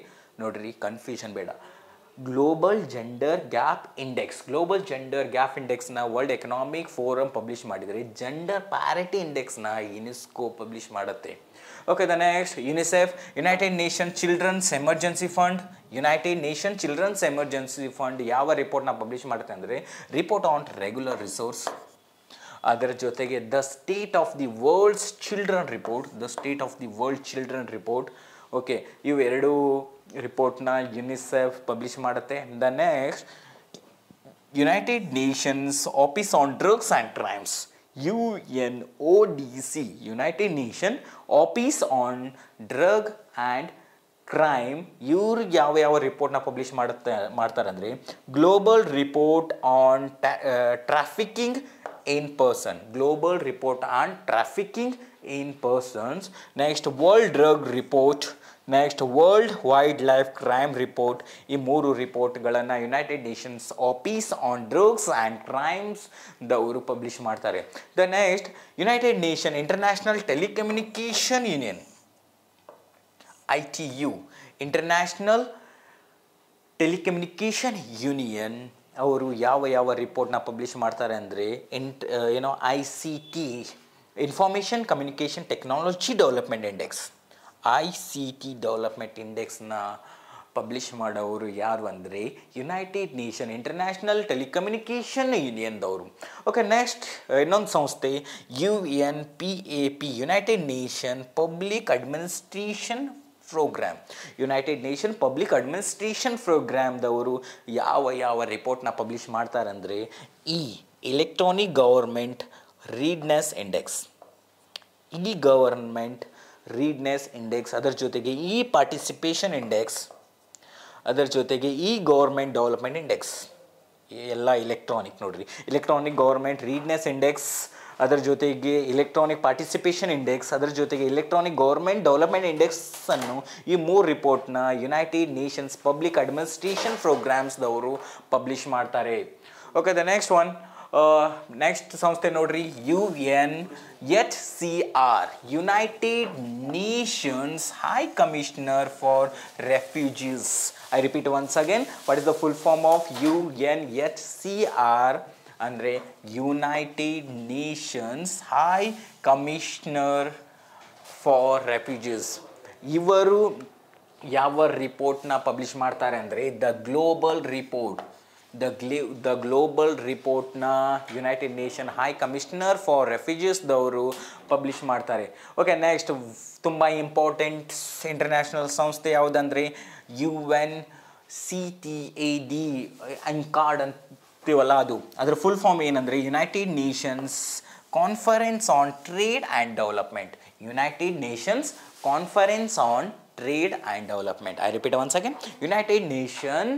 ನೋಡ್ರಿ, ಕನ್ಫ್ಯೂಷನ್ ಬೇಡ. ಗ್ಲೋಬಲ್ ಜೆಂಡರ್ ಗ್ಯಾಪ್ ಇಂಡೆಕ್ಸ್ನ world economic forum publish ಮಾಡಿದರೆ, gender parity ಇಂಡೆಕ್ಸ್ನ UNESCO publish ಮಾಡುತ್ತೆ. Okay, the next united nation children's emergency fund ಯಾವ ರಿಪೋರ್ಟ್ನ ಪಬ್ಲಿಷ್ ಮಾಡುತ್ತೆ ಅಂದರೆ, ರಿಪೋರ್ಟ್ ಆನ್ ರೆಗ್ಯುಲರ್ ರಿಸೋರ್ಸ್. ಅದರ ಜೊತೆಗೆ the state of the world's children report. Okay, ಇವೆರಡು ರಿಪೋರ್ಟ್ನ ಯುನಿಸೆಫ್ ಪಬ್ಲಿಷ್ ಮಾಡುತ್ತೆ. The next United Nations office on drugs and crimes, UNODC, United Nation office on drug and crime. ಇವ್ರು ಯಾವ ರಿಪೋರ್ಟ್ನ publish ಮಾಡ್ತಾರೆ ಅಂದರೆ, global report on trafficking in persons, next world drug report, next world wildlife crime report. ಈ ಮೂರು ರಿಪೋರ್ಟ್ಗಳನ್ನು united Nations office on drugs and crimes ದವರು publish ಮಾಡ್ತಾರೆ. The next united nation international telecommunication union, ITU, international telecommunication union, ಅವರು ಯಾವ ರಿಪೋರ್ಟ್ನ publish ಮಾಡ್ತಾರೆ ಅಂದರೆ, ICT, information communication technology development index, ICT development ಇಂಡೆಕ್ಸ್ನ ಪಬ್ಲಿಷ್ ಮಾಡೋರು ಯಾರು ಅಂದರೆ ಯುನೈಟೆಡ್ ನೇಷನ್ ಇಂಟರ್ನ್ಯಾಷನಲ್ ಟೆಲಿಕಮ್ಯುನಿಕೇಷನ್ ಯೂನಿಯನ್ದವರು. ಓಕೆ, ನೆಕ್ಸ್ಟ್ ಇನ್ನೊಂದು ಸಂಸ್ಥೆ UNPAP, united nation public administration programme. United nation public administration ಪ್ರೋಗ್ರಾಮ್ದವರು ಯಾವ ರಿಪೋರ್ಟ್ನ ಪಬ್ಲಿಷ್ ಮಾಡ್ತಾರಂದರೆ electronic government ರೀಡ್ನೆಸ್ index, government ರೀಡ್ನೆಸ್ index, ಅದರ ಜೊತೆಗೆ ಪಾರ್ಟಿಸಿಪೇಷನ್ ಇಂಡೆಕ್ಸ್, ಅದರ ಜೊತೆಗೆ ಗವರ್ಮೆಂಟ್ ಡೆವಲಪ್ಮೆಂಟ್ ಇಂಡೆಕ್ಸ್, ಎಲ್ಲ ಎಲೆಕ್ಟ್ರಾನಿಕ್ ನೋಡ್ರಿ. ಎಲೆಕ್ಟ್ರಾನಿಕ್ ಗವರ್ಮೆಂಟ್ ರೀಡ್ನೆಸ್ ಇಂಡೆಕ್ಸ್, ಅದರ ಜೊತೆಗೆ ಎಲೆಕ್ಟ್ರಾನಿಕ್ ಪಾರ್ಟಿಸಿಪೇಷನ್ ಇಂಡೆಕ್ಸ್, ಅದರ ಜೊತೆಗೆ ಎಲೆಕ್ಟ್ರಾನಿಕ್ ಗವರ್ಮೆಂಟ್ ಡೆವಲಪ್ಮೆಂಟ್ ಇಂಡೆಕ್ಸನ್ನು ಈ 3 ರಿಪೋರ್ಟ್ನ United Nations public administration ಪ್ರೋಗ್ರಾಮ್ಸ್ದವರು publish ಮಾಡ್ತಾರೆ. Okay, the next one, next ಸಂಸ್ಥೆ ನೋಡ್ರಿ UNHCR, United Nations high commissioner for refugees. I repeat once again, what is the full form of UNHCR ಅಂದರೆ united Nations high commissioner for refugees. ಇವರು ಯಾವ ರಿಪೋರ್ಟ್ನ publish ಮಾಡ್ತಾರೆ ಅಂದರೆ the global ರಿಪೋರ್ಟ್ನ united nation high commissioner for ರೆಫ್ಯೂಜೀಸ್ದವರು publish ಮಾಡ್ತಾರೆ. Okay, next ತುಂಬ important international ಸಂಸ್ಥೆ ಯಾವುದಂದರೆ UNCTAD ಅನ್ಕಾರ್ಡ್ ಅಂತೀವಲ್ಲ ಅದು. ಅದರ ಫುಲ್ ಫಾರ್ಮ್ ಏನಂದರೆ united nations conference on trade and development. United nations conference on trade and development. I repeat once again, united nation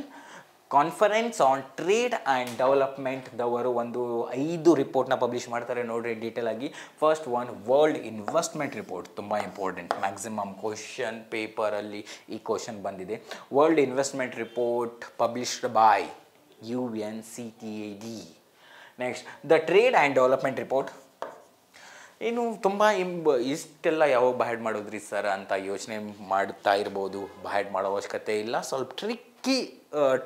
conference on trade and ಡೆವಲಪ್ಮೆಂಟ್ದವರು ಒಂದು 5 ರಿಪೋರ್ಟ್ನ publish ಮಾಡ್ತಾರೆ. ನೋಡಿರಿ ಡೀಟೇಲ್ ಆಗಿ. First one, world investment report, ತುಂಬ important, maximum question ಪೇಪರಲ್ಲಿ ಈ question ಬಂದಿದೆ. World investment report published by UNCTAD. Next the trade and development report. ಏನು ತುಂಬ ಇಷ್ಟೆಲ್ಲ ಯಾವಾಗ ಬಹ್ಯಾಡ್ ಮಾಡೋದ್ರಿ ಸರ್ ಅಂತ ಯೋಚನೆ ಮಾಡ್ತಾ ಇರ್ಬೋದು. ಬಹ್ಯಾಡ್ ಮಾಡೋ ಅವಶ್ಯಕತೆ ಇಲ್ಲ, ಸ್ವಲ್ಪ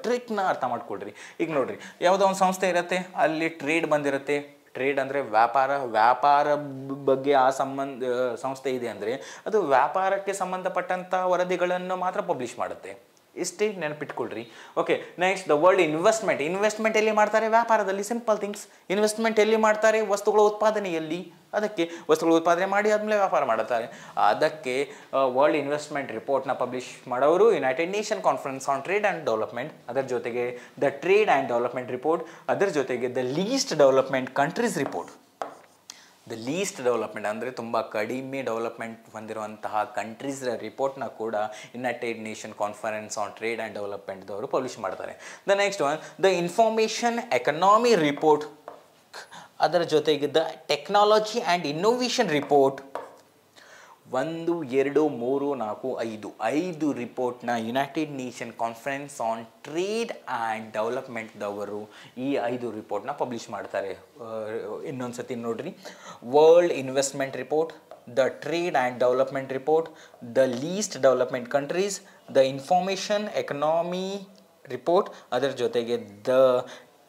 ಟ್ರಿಕ್ನ ಅರ್ಥ ಮಾಡ್ಕೊಳ್ರಿ. ಈಗ ನೋಡ್ರಿ, ಯಾವುದೋ ಒಂದು ಸಂಸ್ಥೆ ಇರುತ್ತೆ, ಅಲ್ಲಿ ಟ್ರೇಡ್ ಬಂದಿರುತ್ತೆ. ಟ್ರೇಡ್ ಅಂದರೆ ವ್ಯಾಪಾರ ಬಗ್ಗೆ ಆ ಸಂಸ್ಥೆ ಇದೆ ಅಂದರೆ ಅದು ವ್ಯಾಪಾರಕ್ಕೆ ಸಂಬಂಧಪಟ್ಟಂಥ ವರದಿಗಳನ್ನು ಮಾತ್ರ ಪಬ್ಲಿಷ್ ಮಾಡುತ್ತೆ. ಇಷ್ಟೇ ನೆನಪಿಟ್ಕೊಳ್ರಿ. Okay, next the world investment ಎಲ್ಲಿ ಮಾಡ್ತಾರೆ? ವ್ಯಾಪಾರದಲ್ಲಿ. Simple things. ಇನ್ವೆಸ್ಟ್ಮೆಂಟ್ ಎಲ್ಲಿ ಮಾಡ್ತಾರೆ? ವಸ್ತುಗಳ ಉತ್ಪಾದನೆಯಲ್ಲಿ. ಅದಕ್ಕೆ ವಸ್ತುಗಳ ಉತ್ಪಾದನೆ ಮಾಡಿ ಆದಮೇಲೆ ವ್ಯಾಪಾರ ಮಾಡುತ್ತಾರೆ. ಅದಕ್ಕೆ ವರ್ಲ್ಡ್ ಇನ್ವೆಸ್ಟ್ಮೆಂಟ್ ರಿಪೋರ್ಟ್ನ ಪಬ್ಲಿಷ್ ಮಾಡೋರು united nation conference on trade and development. ಅದರ ಜೊತೆಗೆ the trade and development report, ಅದರ ಜೊತೆಗೆ the least development countries report. The least development ಅಂದರೆ ತುಂಬ ಕಡಿಮೆ ಡೆವಲಪ್ಮೆಂಟ್ ಹೊಂದಿರುವಂತಹ ಕಂಟ್ರೀಸ್ ರಿಪೋರ್ಟ್ನ ಕೂಡ united nation conference on trade and ಡೆವಲಪ್ಮೆಂಟ್ದವರು ಪಬ್ಲಿಷ್ ಮಾಡ್ತಾರೆ. The next one, the information economy report, ಅದರ ಜೊತೆಗೆ the technology and innovation report. 1, 2, 3, 4, 5 ರಿಪೋರ್ಟ್ನ united nation conference on trade and ಡೆವಲಪ್ಮೆಂಟ್ದವರು ಈ 5 ರಿಪೋರ್ಟ್ನ ಪಬ್ಲಿಷ್ ಮಾಡ್ತಾರೆ. ಇನ್ನೊಂದು ಸತಿ ನೋಡ್ರಿ, world investment report, the trade and development report, the least development countries, the information economy report, ಅದರ ಜೊತೆಗೆ ದ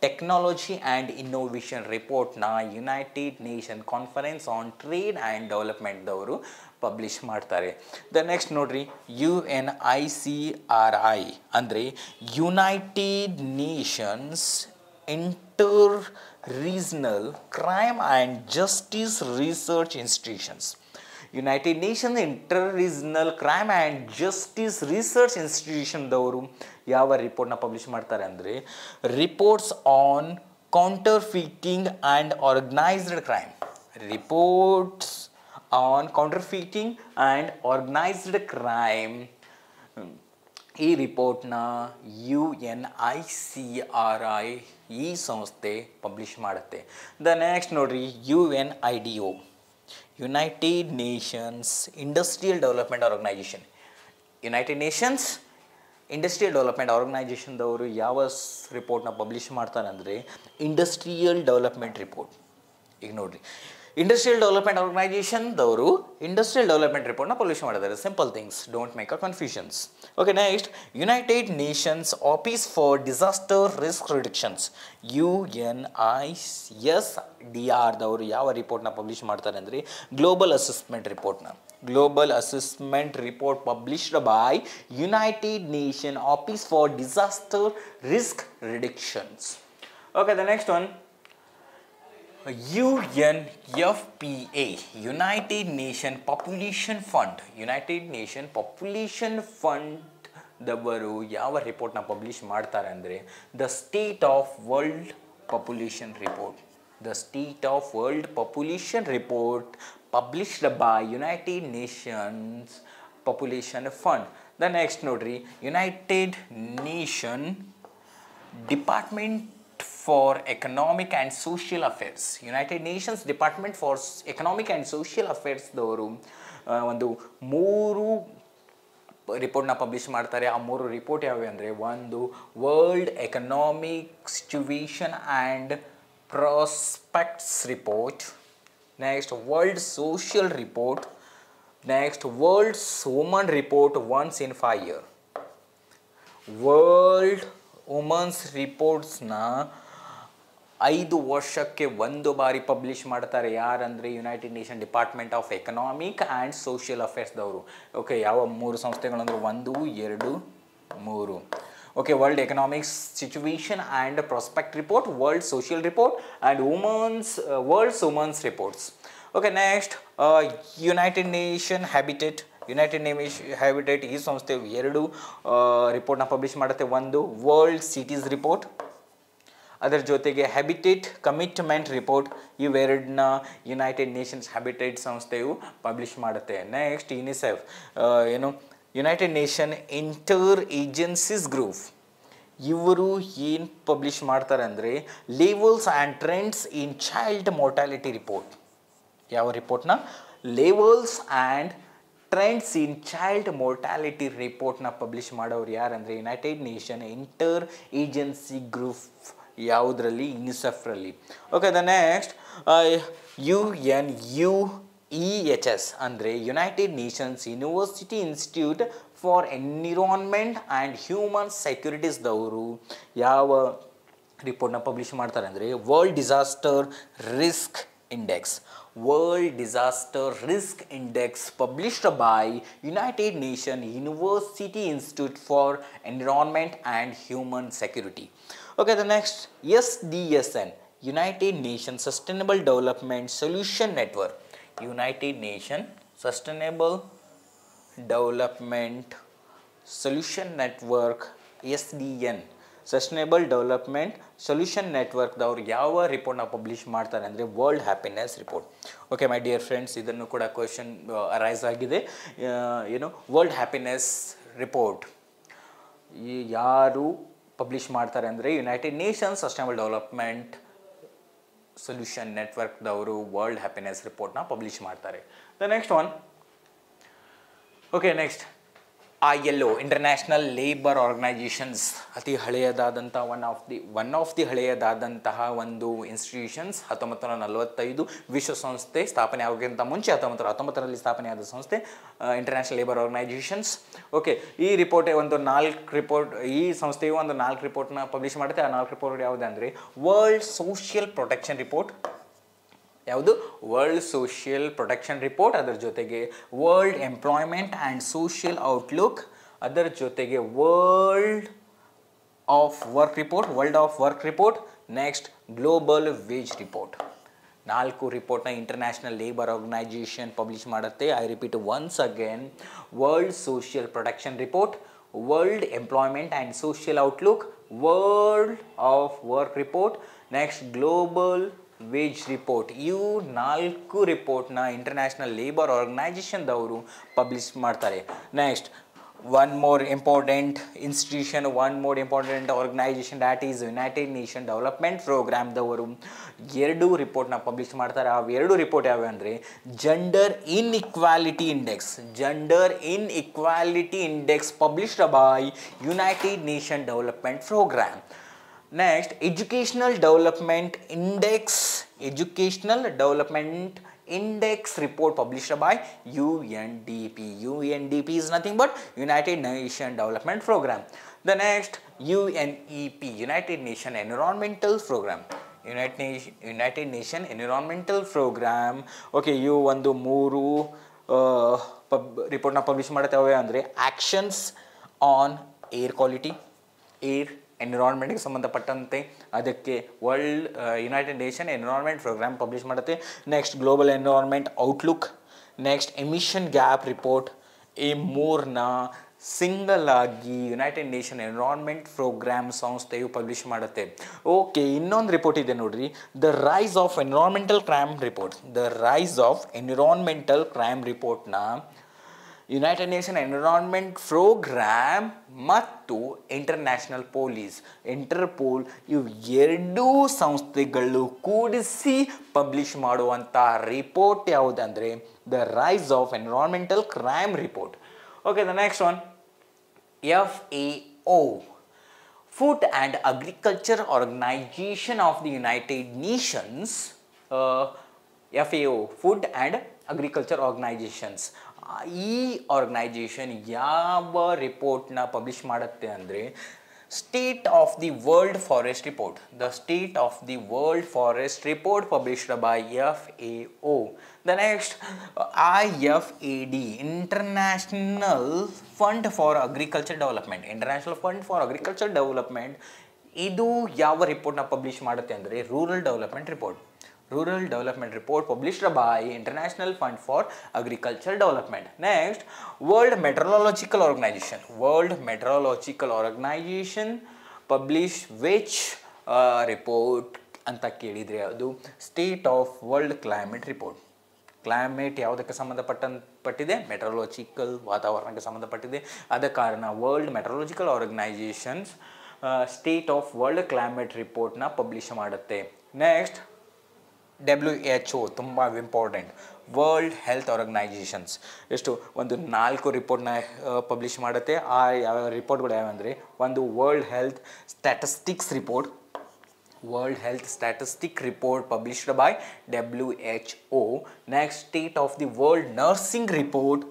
ಟೆಕ್ನಾಲಜಿ ಆ್ಯಂಡ್ ಇನ್ನೋವೇಷನ್ ರಿಪೋರ್ಟ್ನ united nation conference on trade and ಡೆವಲಪ್ಮೆಂಟ್ದವರು ಪಬ್ಲಿಷ್ ಮಾಡ್ತಾರೆ. ದ ನೆಕ್ಸ್ಟ್ ನೋಡ್ರಿ, UNICRI ಅಂದರೆ united nations inter regional crime and justice research institutions. United nation inter regional crime and justice research ಇನ್ಸ್ಟಿಟ್ಯೂಷನ್ದವರು ಯಾವ ರಿಪೋರ್ಟ್ನ publish ಮಾಡ್ತಾರೆ ಅಂದರೆ reports on counterfeiting and organised crime. Reports on counterfeiting and organised crime. ಈ ರಿಪೋರ್ಟ್ನ UNICRI ಈ ಸಂಸ್ಥೆ publish ಮಾಡುತ್ತೆ. The next ನೋಡ್ರಿ, UNIDO, united nations industrial development organisation. United nations industrial development ಆರ್ಗನೈಜೇಷನ್ದವರು ಯಾವ ರಿಪೋರ್ಟ್ನ ಪಬ್ಲಿಷ್ ಮಾಡ್ತಾರೆ ಅಂದರೆ ಇಂಡಸ್ಟ್ರಿಯಲ್ ಡೆವಲಪ್ಮೆಂಟ್ ರಿಪೋರ್ಟ್. ಈಗ ನೋಡಿರಿ, ಇಂಡಸ್ಟ್ರಿಯಲ್ ಡೆವಲಪ್ಮೆಂಟ್ ಆರ್ಗನೈಜೇಷನ್ದವರು ಇಂಡಸ್ಟ್ರಿಯಲ್ ಡೆವಲಪ್ಮೆಂಟ್ ರಿಪೋರ್ಟ್ನ ಪಬ್ಲಿಷ್ ಮಾಡಿದ್ದಾರೆ. Simple things, don't make a confusions. Okay, next United Nations office for disaster risk reductions, UNISDRದವರು ಯಾವ ರಿಪೋರ್ಟ್ನ ಪಬ್ಲಿಷ್ ಮಾಡ್ತಾರೆ ಅಂದರೆ ಗ್ಲೋಬಲ್ ಅಸೆಸ್ಮೆಂಟ್ ರಿಪೋರ್ಟ್ನ. Global Assessment Report published by United Nations Office for Disaster Risk Reductions. Okay, the next one, UNFPA, United Nations Population Fund. United Nations Population Fund ದವರು ಯಾವ ರಿಪೋರ್ಟ್ನ publish ಮಾಡ್ತಾರೆ ಅಂದರೆ the state of world population report. The state of world population report published by united nations population fund. The next ನೋಡ್ರಿ, united nation department for economic and social affairs. United nations department for economic and social ಅಫೇರ್ಸ್ದವರು ಒಂದು 3 ರಿಪೋರ್ಟ್ನ publish ಮಾಡ್ತಾರೆ. ಆ 3 report ಯಾವ್ಯಾವ ಅಂದರೆ, ಒಂದು world economic situation and prospects report, next world social report, next world woman report once in 5 years. World woman's ರಿಪೋರ್ಟ್ಸ್ನ 5 ವರ್ಷಕ್ಕೆ ಒಂದು ಬಾರಿ ಪಬ್ಲಿಷ್ ಮಾಡ್ತಾರೆ. ಯಾರಂದರೆ united nation department of economic and social ಅಫೇರ್ಸ್ದವರು. ಓಕೆ, ಯಾವ 3 ಸಂಸ್ಥೆಗಳಂದ್ರೆ 1, 2, 3. Okay, world economics situation and prospect report, world social report and world's woman's reports. Okay, next united nation habitat. United nation habitat ಈ ಸಂಸ್ಥೆ 2 ರಿಪೋರ್ಟ್ನ publish ಮಾಡುತ್ತೆ. ಒಂದು world cities report, ಅದರ ಜೊತೆಗೆ ಹ್ಯಾಬಿಟೇಟ್ ಕಮಿಟ್ಮೆಂಟ್ ರಿಪೋರ್ಟ್. ಇವೆರಡನ್ನ ಯುನೈಟೆಡ್ ನೇಷನ್ಸ್ ಹ್ಯಾಬಿಟೇಟ್ ಸಂಸ್ಥೆಯು publish ಮಾಡುತ್ತೆ. Next UNICEF, united nation inter agencies group. ಇವರು ಏನು ಪಬ್ಲಿಷ್ ಮಾಡ್ತಾರೆ ಅಂದರೆ levels and trends in child mortality report. ಯಾವ ರಿಪೋರ್ಟ್ನ? Levels and trends in child mortality ರಿಪೋರ್ಟ್ನ ಪಬ್ಲಿಷ್ ಮಾಡೋರು ಯಾರಂದರೆ united nation inter agency group. ಯಾವುದರಲ್ಲಿ? ಯುನಿಸೆಫ್ರಲ್ಲಿ. ಓಕೆ, ದ ನೆಕ್ಸ್ಟ್ UNUEHS ಅಂದರೆ united nations university institute for environment and human ಸೆಕ್ಯೂರಿಟೀಸ್ದವರು ಯಾವ ರಿಪೋರ್ಟ್ನ ಪಬ್ಲಿಷ್ ಮಾಡ್ತಾರೆ ಅಂದರೆ world disaster risk index. World Disaster Risk Index published by United Nations University Institute for Environment and Human Security. Okay, the next SDSN, United Nations Sustainable Development Solution Network. United Nations Sustainable Development Solution Network, SDN. Sustainable development solution ನೆಟ್ವರ್ಕ್ದವ್ರು ಯಾವ ರಿಪೋರ್ಟ್ನ publish ಮಾಡ್ತಾರೆ ಅಂದರೆ world happiness report. Okay my dear friends, ಇದನ್ನು ಕೂಡ question arise ಆಗಿದೆ. World happiness report ಯಾರು publish ಮಾಡ್ತಾರೆ ಅಂದರೆ united nations sustainable development solution ನೆಟ್ವರ್ಕ್ದವರು ವರ್ಲ್ಡ್ ಹ್ಯಾಪಿನೆಸ್ ರಿಪೋರ್ಟ್ನ ಪಬ್ಲಿಷ್ ಮಾಡ್ತಾರೆ. The next one, okay next ILO, international labour organisations. ಅತಿ ಹಳೆಯದಾದಂಥ ಒನ್ ಆಫ್ ದಿ ಹಳೆಯದಾದಂತಹ ಒಂದು ಇನ್ಸ್ಟಿಟ್ಯೂಷನ್ಸ್. 1945 ವಿಶ್ವಸಂಸ್ಥೆ ಸ್ಥಾಪನೆ ಆಗೋಕ್ಕಿಂತ ಮುಂಚೆ 1919ರಲ್ಲಿ ಸ್ಥಾಪನೆಯಾದ ಸಂಸ್ಥೆ ಇಂಟರ್ನ್ಯಾಷನಲ್ ಲೇಬರ್ ಆರ್ಗನೈಜೇಷನ್ಸ್. ಓಕೆ, ಈ ರಿಪೋರ್ಟ್ ಒಂದು 4 ರಿಪೋರ್ಟ್, ಈ ಸಂಸ್ಥೆಯು ಒಂದು 4 ರಿಪೋರ್ಟ್ನ ಪಬ್ಲಿಷ್ ಮಾಡುತ್ತೆ. ಆ 4 ರಿಪೋರ್ಟ್ ಯಾವುದಂದರೆ ವರ್ಲ್ಡ್ ಸೋಷಿಯಲ್ ಪ್ರೊಟೆಕ್ಷನ್ ರಿಪೋರ್ಟ್. ಯಾವುದು? World social protection report. ಅದರ ಜೊತೆಗೆ world employment and social outlook. ಅದರ ಜೊತೆಗೆ world of work report. Next global wage report. 4 ರಿಪೋರ್ಟ್ನ ಇಂಟರ್ನ್ಯಾಷನಲ್ ಲೇಬರ್ ಆರ್ಗನೈಜೇಷನ್ ಪಬ್ಲಿಷ್ ಮಾಡುತ್ತೆ. I repeat once again, world social protection report, world employment and social outlook, world of work report, next global wage report. ಇವು 4 ರಿಪೋರ್ಟ್ನ international labour ಆರ್ಗನೈಜೇಷನ್ದವರು publish ಮಾಡ್ತಾರೆ. Next one more important institution, one more important organisation, that is united nation development ಪ್ರೋಗ್ರಾಮ್ದವರು 2 ರಿಪೋರ್ಟ್ನ publish ಮಾಡ್ತಾರೆ. ಆ 2 report ಯಾವ್ಯಾವ ಅಂದರೆ gender inequality index published by united nation development programme. Next, Educational Development Index report published by UNDP. UNDP is nothing but United Nations Development Program. The next, UNEP, United Nations Environmental Program. United Nation Environmental Program. Okay, ಇವು ಒಂದು 3 ರಿಪೋರ್ಟ್ನ publish ಮಾಡುತ್ತೆ. ಅವೇ ಅಂದರೆ actions on air quality, air ಎನ್ವಿರಾನ್ಮೆಂಟ್ಗೆ ಸಂಬಂಧಪಟ್ಟಂತೆ ಅದಕ್ಕೆ united nation environment programme publish ಮಾಡುತ್ತೆ. Next global environment outlook, next emission gap report. ಈ ಮೂರನ್ನ ಸಿಂಗಲ್ ಆಗಿ ಯುನೈಟೆಡ್ ನೇಷನ್ ಎನ್ವಿರಾನ್ಮೆಂಟ್ ಪ್ರೋಗ್ರಾಮ್ ಸಂಸ್ಥೆಯು ಪಬ್ಲಿಷ್ ಮಾಡುತ್ತೆ. ಓಕೆ, ಇನ್ನೊಂದು ರಿಪೋರ್ಟ್ ಇದೆ ನೋಡ್ರಿ, the rise of environmental crime report. The rise of environmental crime ರಿಪೋರ್ಟ್ನ ಯುನೈಟೆಡ್ ನೇಷನ್ ಎನ್ವಿರಾನ್ಮೆಂಟ್ ಪ್ರೋಗ್ರಾಮ್ ಮತ್ತು ಇಂಟರ್ನ್ಯಾಷನಲ್ ಪೊಲೀಸ್ ಇಂಟರ್ಪೋಲ್ ಇವು ಎರಡೂ ಸಂಸ್ಥೆಗಳು ಕೂಡಿಸಿ ಪಬ್ಲಿಷ್ ಮಾಡುವಂಥ report ಯಾವುದಂದರೆ the rise of environmental crime report. Okay, the next one, FAO, Food and Agriculture Organization of the United Nations. FAO, Food and Agriculture Organizations. ಈ organisation ಯಾವ ರಿಪೋರ್ಟ್ನ publish ಮಾಡುತ್ತೆ ಅಂದರೆ state of the world forest report. The state of the world forest report published by FAO. The next, IFAD, International Fund for Agriculture Development. International Fund for Agriculture Development ಇದು ಯಾವ ರಿಪೋರ್ಟ್ನ publish ಮಾಡುತ್ತೆ ಅಂದರೆ rural development report. Rural development report published by international fund for agriculture development. Next, world meteorological organisation. World meteorological organisation publish which report ಅಂತ ಕೇಳಿದರೆ ಅದು state of world climate report. Climate ಯಾವುದಕ್ಕೆ ಸಂಬಂಧಪಟ್ಟಿದೆ? ಮೆಟ್ರಲಾಜಿಕಲ್, ವಾತಾವರಣಕ್ಕೆ ಸಂಬಂಧಪಟ್ಟಿದೆ. ಆದ ಕಾರಣ world meteorological organisation's state of world climate ರಿಪೋರ್ಟ್ನ ಪಬ್ಲಿಷ್ ಮಾಡುತ್ತೆ. ನೆಕ್ಸ್ಟ್, WHO, ತುಂಬ ಇಂಪಾರ್ಟೆಂಟ್, ವರ್ಲ್ಡ್ ಹೆಲ್ತ್ ಆರ್ಗನೈಜೇಷನ್ಸ್. ಎಷ್ಟು? ಒಂದು 4 ರಿಪೋರ್ಟ್ನ ಪಬ್ಲಿಷ್ ಮಾಡುತ್ತೆ. ಆ ಯಾವ ರಿಪೋರ್ಟ್ಗಳು ಯಾವಂದರೆ, ಒಂದು world health statistics report. World health statistic report published by WHO. Next, state of the world nursing report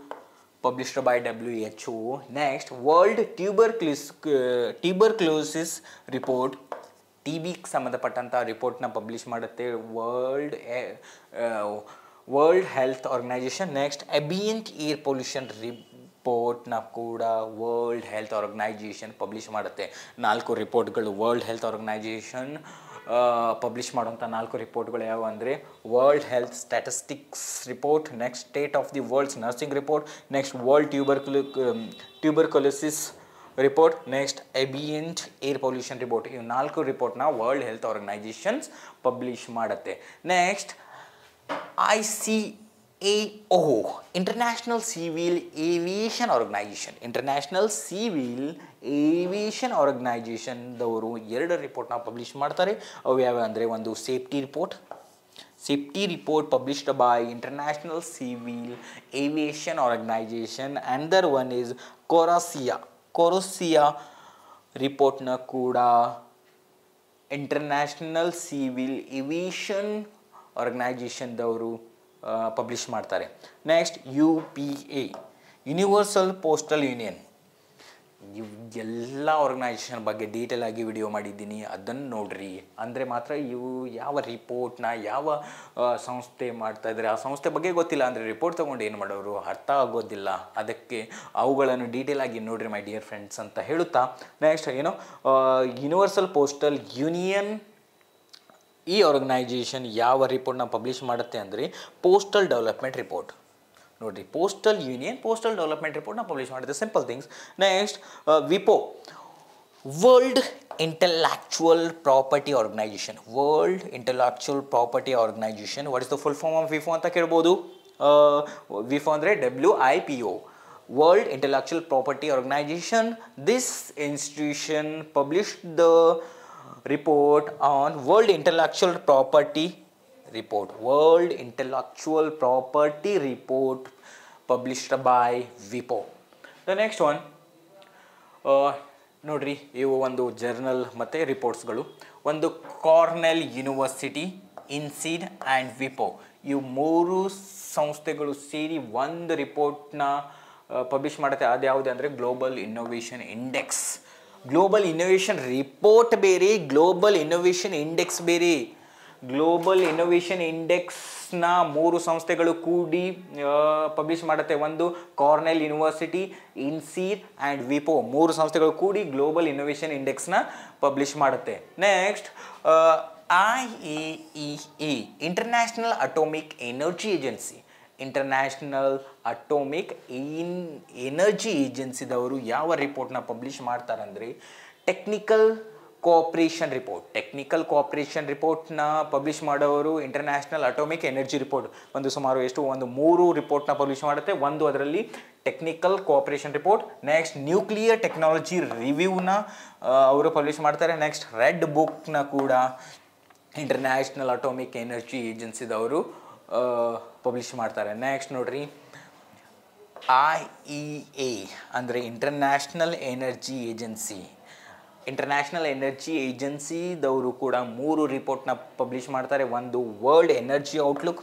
published by WHO. Next, world tuberculosis report, TBಗೆ ಸಂಬಂಧಪಟ್ಟಂಥ ರಿಪೋರ್ಟ್ನ ಪಬ್ಲಿಷ್ ಮಾಡುತ್ತೆ world health organisation. Next, ambient air pollution ರಿಪೋರ್ಟ್ನ ಕೂಡ world health organisation publish ಮಾಡುತ್ತೆ. 4 ರಿಪೋರ್ಟ್ಗಳು world health organisation publish ಮಾಡುವಂಥ 4 ರಿಪೋರ್ಟ್ಗಳು ಯಾವ ಅಂದರೆ world health statistics report, next state of the world's nursing report, next world tuberculosis report, next ambient air pollution report. ಇವು 4 ರಿಪೋರ್ಟ್ನ ವರ್ಲ್ಡ್ ಹೆಲ್ತ್ ಆರ್ಗನೈಜೇಷನ್ಸ್ ಪಬ್ಲಿಷ್ ಮಾಡುತ್ತೆ. Next, ICAO, international civil aviation organisation. International civil aviation ಆರ್ಗನೈಜೇಷನ್ದವರು 2 ರಿಪೋರ್ಟ್ನ publish ಮಾಡ್ತಾರೆ. ಅವು ಯಾವ ಅಂದರೆ ಒಂದು safety report published by international civil aviation organisation. Another one is CORSIA ರಿಪೋರ್ಟ್ನ ಕೂಡ ಇಂಟರ್ನ್ಯಾಷನಲ್ ಸಿವಿಲ್ ಏವಿಯೇಷನ್ ಆರ್ಗನೈಜೇಷನ್ದವರು ಪಬ್ಲಿಷ್ ಮಾಡ್ತಾರೆ. Next, UPA, universal postal union. ಎಲ್ಲ ಆರ್ಗನೈಜೇಷನ್ ಬಗ್ಗೆ ಡೀಟೇಲ್ ಆಗಿ ವಿಡಿಯೋ ಮಾಡಿದ್ದೀನಿ, ಅದನ್ನು ನೋಡ್ರಿ. ಅಂದರೆ ಮಾತ್ರ ಇವು ಯಾವ ರಿಪೋರ್ಟ್ನ ಯಾವ ಸಂಸ್ಥೆ ಮಾಡ್ತಾ ಇದ್ದಾರೆ ಆ ಸಂಸ್ಥೆ ಬಗ್ಗೆ ಗೊತ್ತಿಲ್ಲ ಅಂದರೆ ರಿಪೋರ್ಟ್ ತೊಗೊಂಡು ಏನು ಮಾಡೋರು ಅರ್ಥ ಆಗೋದಿಲ್ಲ. ಅದಕ್ಕೆ ಅವುಗಳನ್ನು ಡೀಟೇಲ್ ಆಗಿ ನೋಡ್ರಿ ಮೈ ಡಿಯರ್ ಫ್ರೆಂಡ್ಸ್ ಅಂತ ಹೇಳುತ್ತಾ, ನೆಕ್ಸ್ಟ್ ಯೂನಿವರ್ಸಲ್ ಪೋಸ್ಟಲ್ ಯೂನಿಯನ್ ಈ ಆರ್ಗನೈಜೇಷನ್ ಯಾವ ರಿಪೋರ್ಟ್ನ ಪಬ್ಲಿಷ್ ಮಾಡುತ್ತೆ ಅಂದರೆ ಪೋಸ್ಟಲ್ ಡೆವಲಪ್ಮೆಂಟ್ ರಿಪೋರ್ಟ್. ನೋಡಿರಿ, ಪೋಸ್ಟಲ್ ಯೂನಿಯನ್ ಪೋಸ್ಟಲ್ ಡೆವಲಪ್ಮೆಂಟ್ ರಿಪೋರ್ಟ್ನ ಪಬ್ಲಿಷ್ ಮಾಡುತ್ತೆ. Simple things. Next, WIPO, world intellectual property organisation. World intellectual property organisation. What is the full form of WIPO ಅಂತ ಕೇಳ್ಬೋದು. WIPO ಅಂದರೆ WIPO, world intellectual property organisation. This institution published the report on world intellectual property report. World intellectual property report published by WIPO. The next one, ನೋಡ್ರಿ, ಇವು ಒಂದು journal ಮತ್ತು ರಿಪೋರ್ಟ್ಸ್ಗಳು. ಒಂದು Cornell university, ಇನ್ಸೀಡ್ and WIPO ಇವು 3 ಸಂಸ್ಥೆಗಳು ಸೇರಿ ಒಂದು ರಿಪೋರ್ಟ್ನ ಪಬ್ಲಿಷ್ ಮಾಡುತ್ತೆ. ಅದು ಯಾವುದೇ ಅಂದರೆ global innovation index. Global innovation report ಬೇರೆ, ಗ್ಲೋಬಲ್ ಇನ್ನೋವೇಷನ್ ಇಂಡೆಕ್ಸ್ ಬೇರೆ. ಗ್ಲೋಬಲ್ ಇನೋವೇಷನ್ ಇಂಡೆಕ್ಸ್ನ 3 ಸಂಸ್ಥೆಗಳು ಕೂಡಿ ಪಬ್ಲಿಷ್ ಮಾಡುತ್ತೆ. ಒಂದು ಕಾರ್ನೆಲ್ ಯೂನಿವರ್ಸಿಟಿ, ಇನ್ಸೀರ್ ಆ್ಯಂಡ್ ವಿಪೋ 3 ಸಂಸ್ಥೆಗಳು ಕೂಡಿ ಗ್ಲೋಬಲ್ ಇನೋವೇಷನ್ ಇಂಡೆಕ್ಸ್ನ ಪಬ್ಲಿಷ್ ಮಾಡುತ್ತೆ. Next IAEA international atomic energy agency. International atomic energy ಏಜೆನ್ಸಿದವರು ಯಾವ ರಿಪೋರ್ಟ್ನ ಪಬ್ಲಿಷ್ ಮಾಡ್ತಾರೆ ಅಂದರೆ ಟೆಕ್ನಿಕಲ್ ಕೋಆಪ್ರೇಷನ್ ರಿಪೋರ್ಟ್ನ ಪಬ್ಲಿಷ್ ಮಾಡೋರು ಇಂಟರ್ನ್ಯಾಷನಲ್ ಅಟೋಮಿಕ್ ಎನರ್ಜಿ ರಿಪೋರ್ಟ್. ಸುಮಾರು ಒಂದು 3 ರಿಪೋರ್ಟ್ನ ಪಬ್ಲಿಷ್ ಮಾಡುತ್ತೆ. ಒಂದು ಅದರಲ್ಲಿ technical cooperation report. Next nuclear technology ರಿವ್ಯೂನ ಅವರು ಪಬ್ಲಿಷ್ ಮಾಡ್ತಾರೆ. ನೆಕ್ಸ್ಟ್ ರೆಡ್ ಬುಕ್ನ ಕೂಡ ಇಂಟರ್ನ್ಯಾಷನಲ್ ಅಟೋಮಿಕ್ ಎನರ್ಜಿ ಏಜೆನ್ಸಿದವರು ಪಬ್ಲಿಷ್ ಮಾಡ್ತಾರೆ. ನೆಕ್ಸ್ಟ್ ನೋಡ್ರಿ, IEA ಅಂದರೆ ಇಂಟರ್ನ್ಯಾಷನಲ್ ಎನರ್ಜಿ ಏಜೆನ್ಸಿದವರು ಕೂಡ 3 ರಿಪೋರ್ಟ್ನ ಪಬ್ಲಿಷ್ ಮಾಡ್ತಾರೆ. ಒಂದು world energy outlook,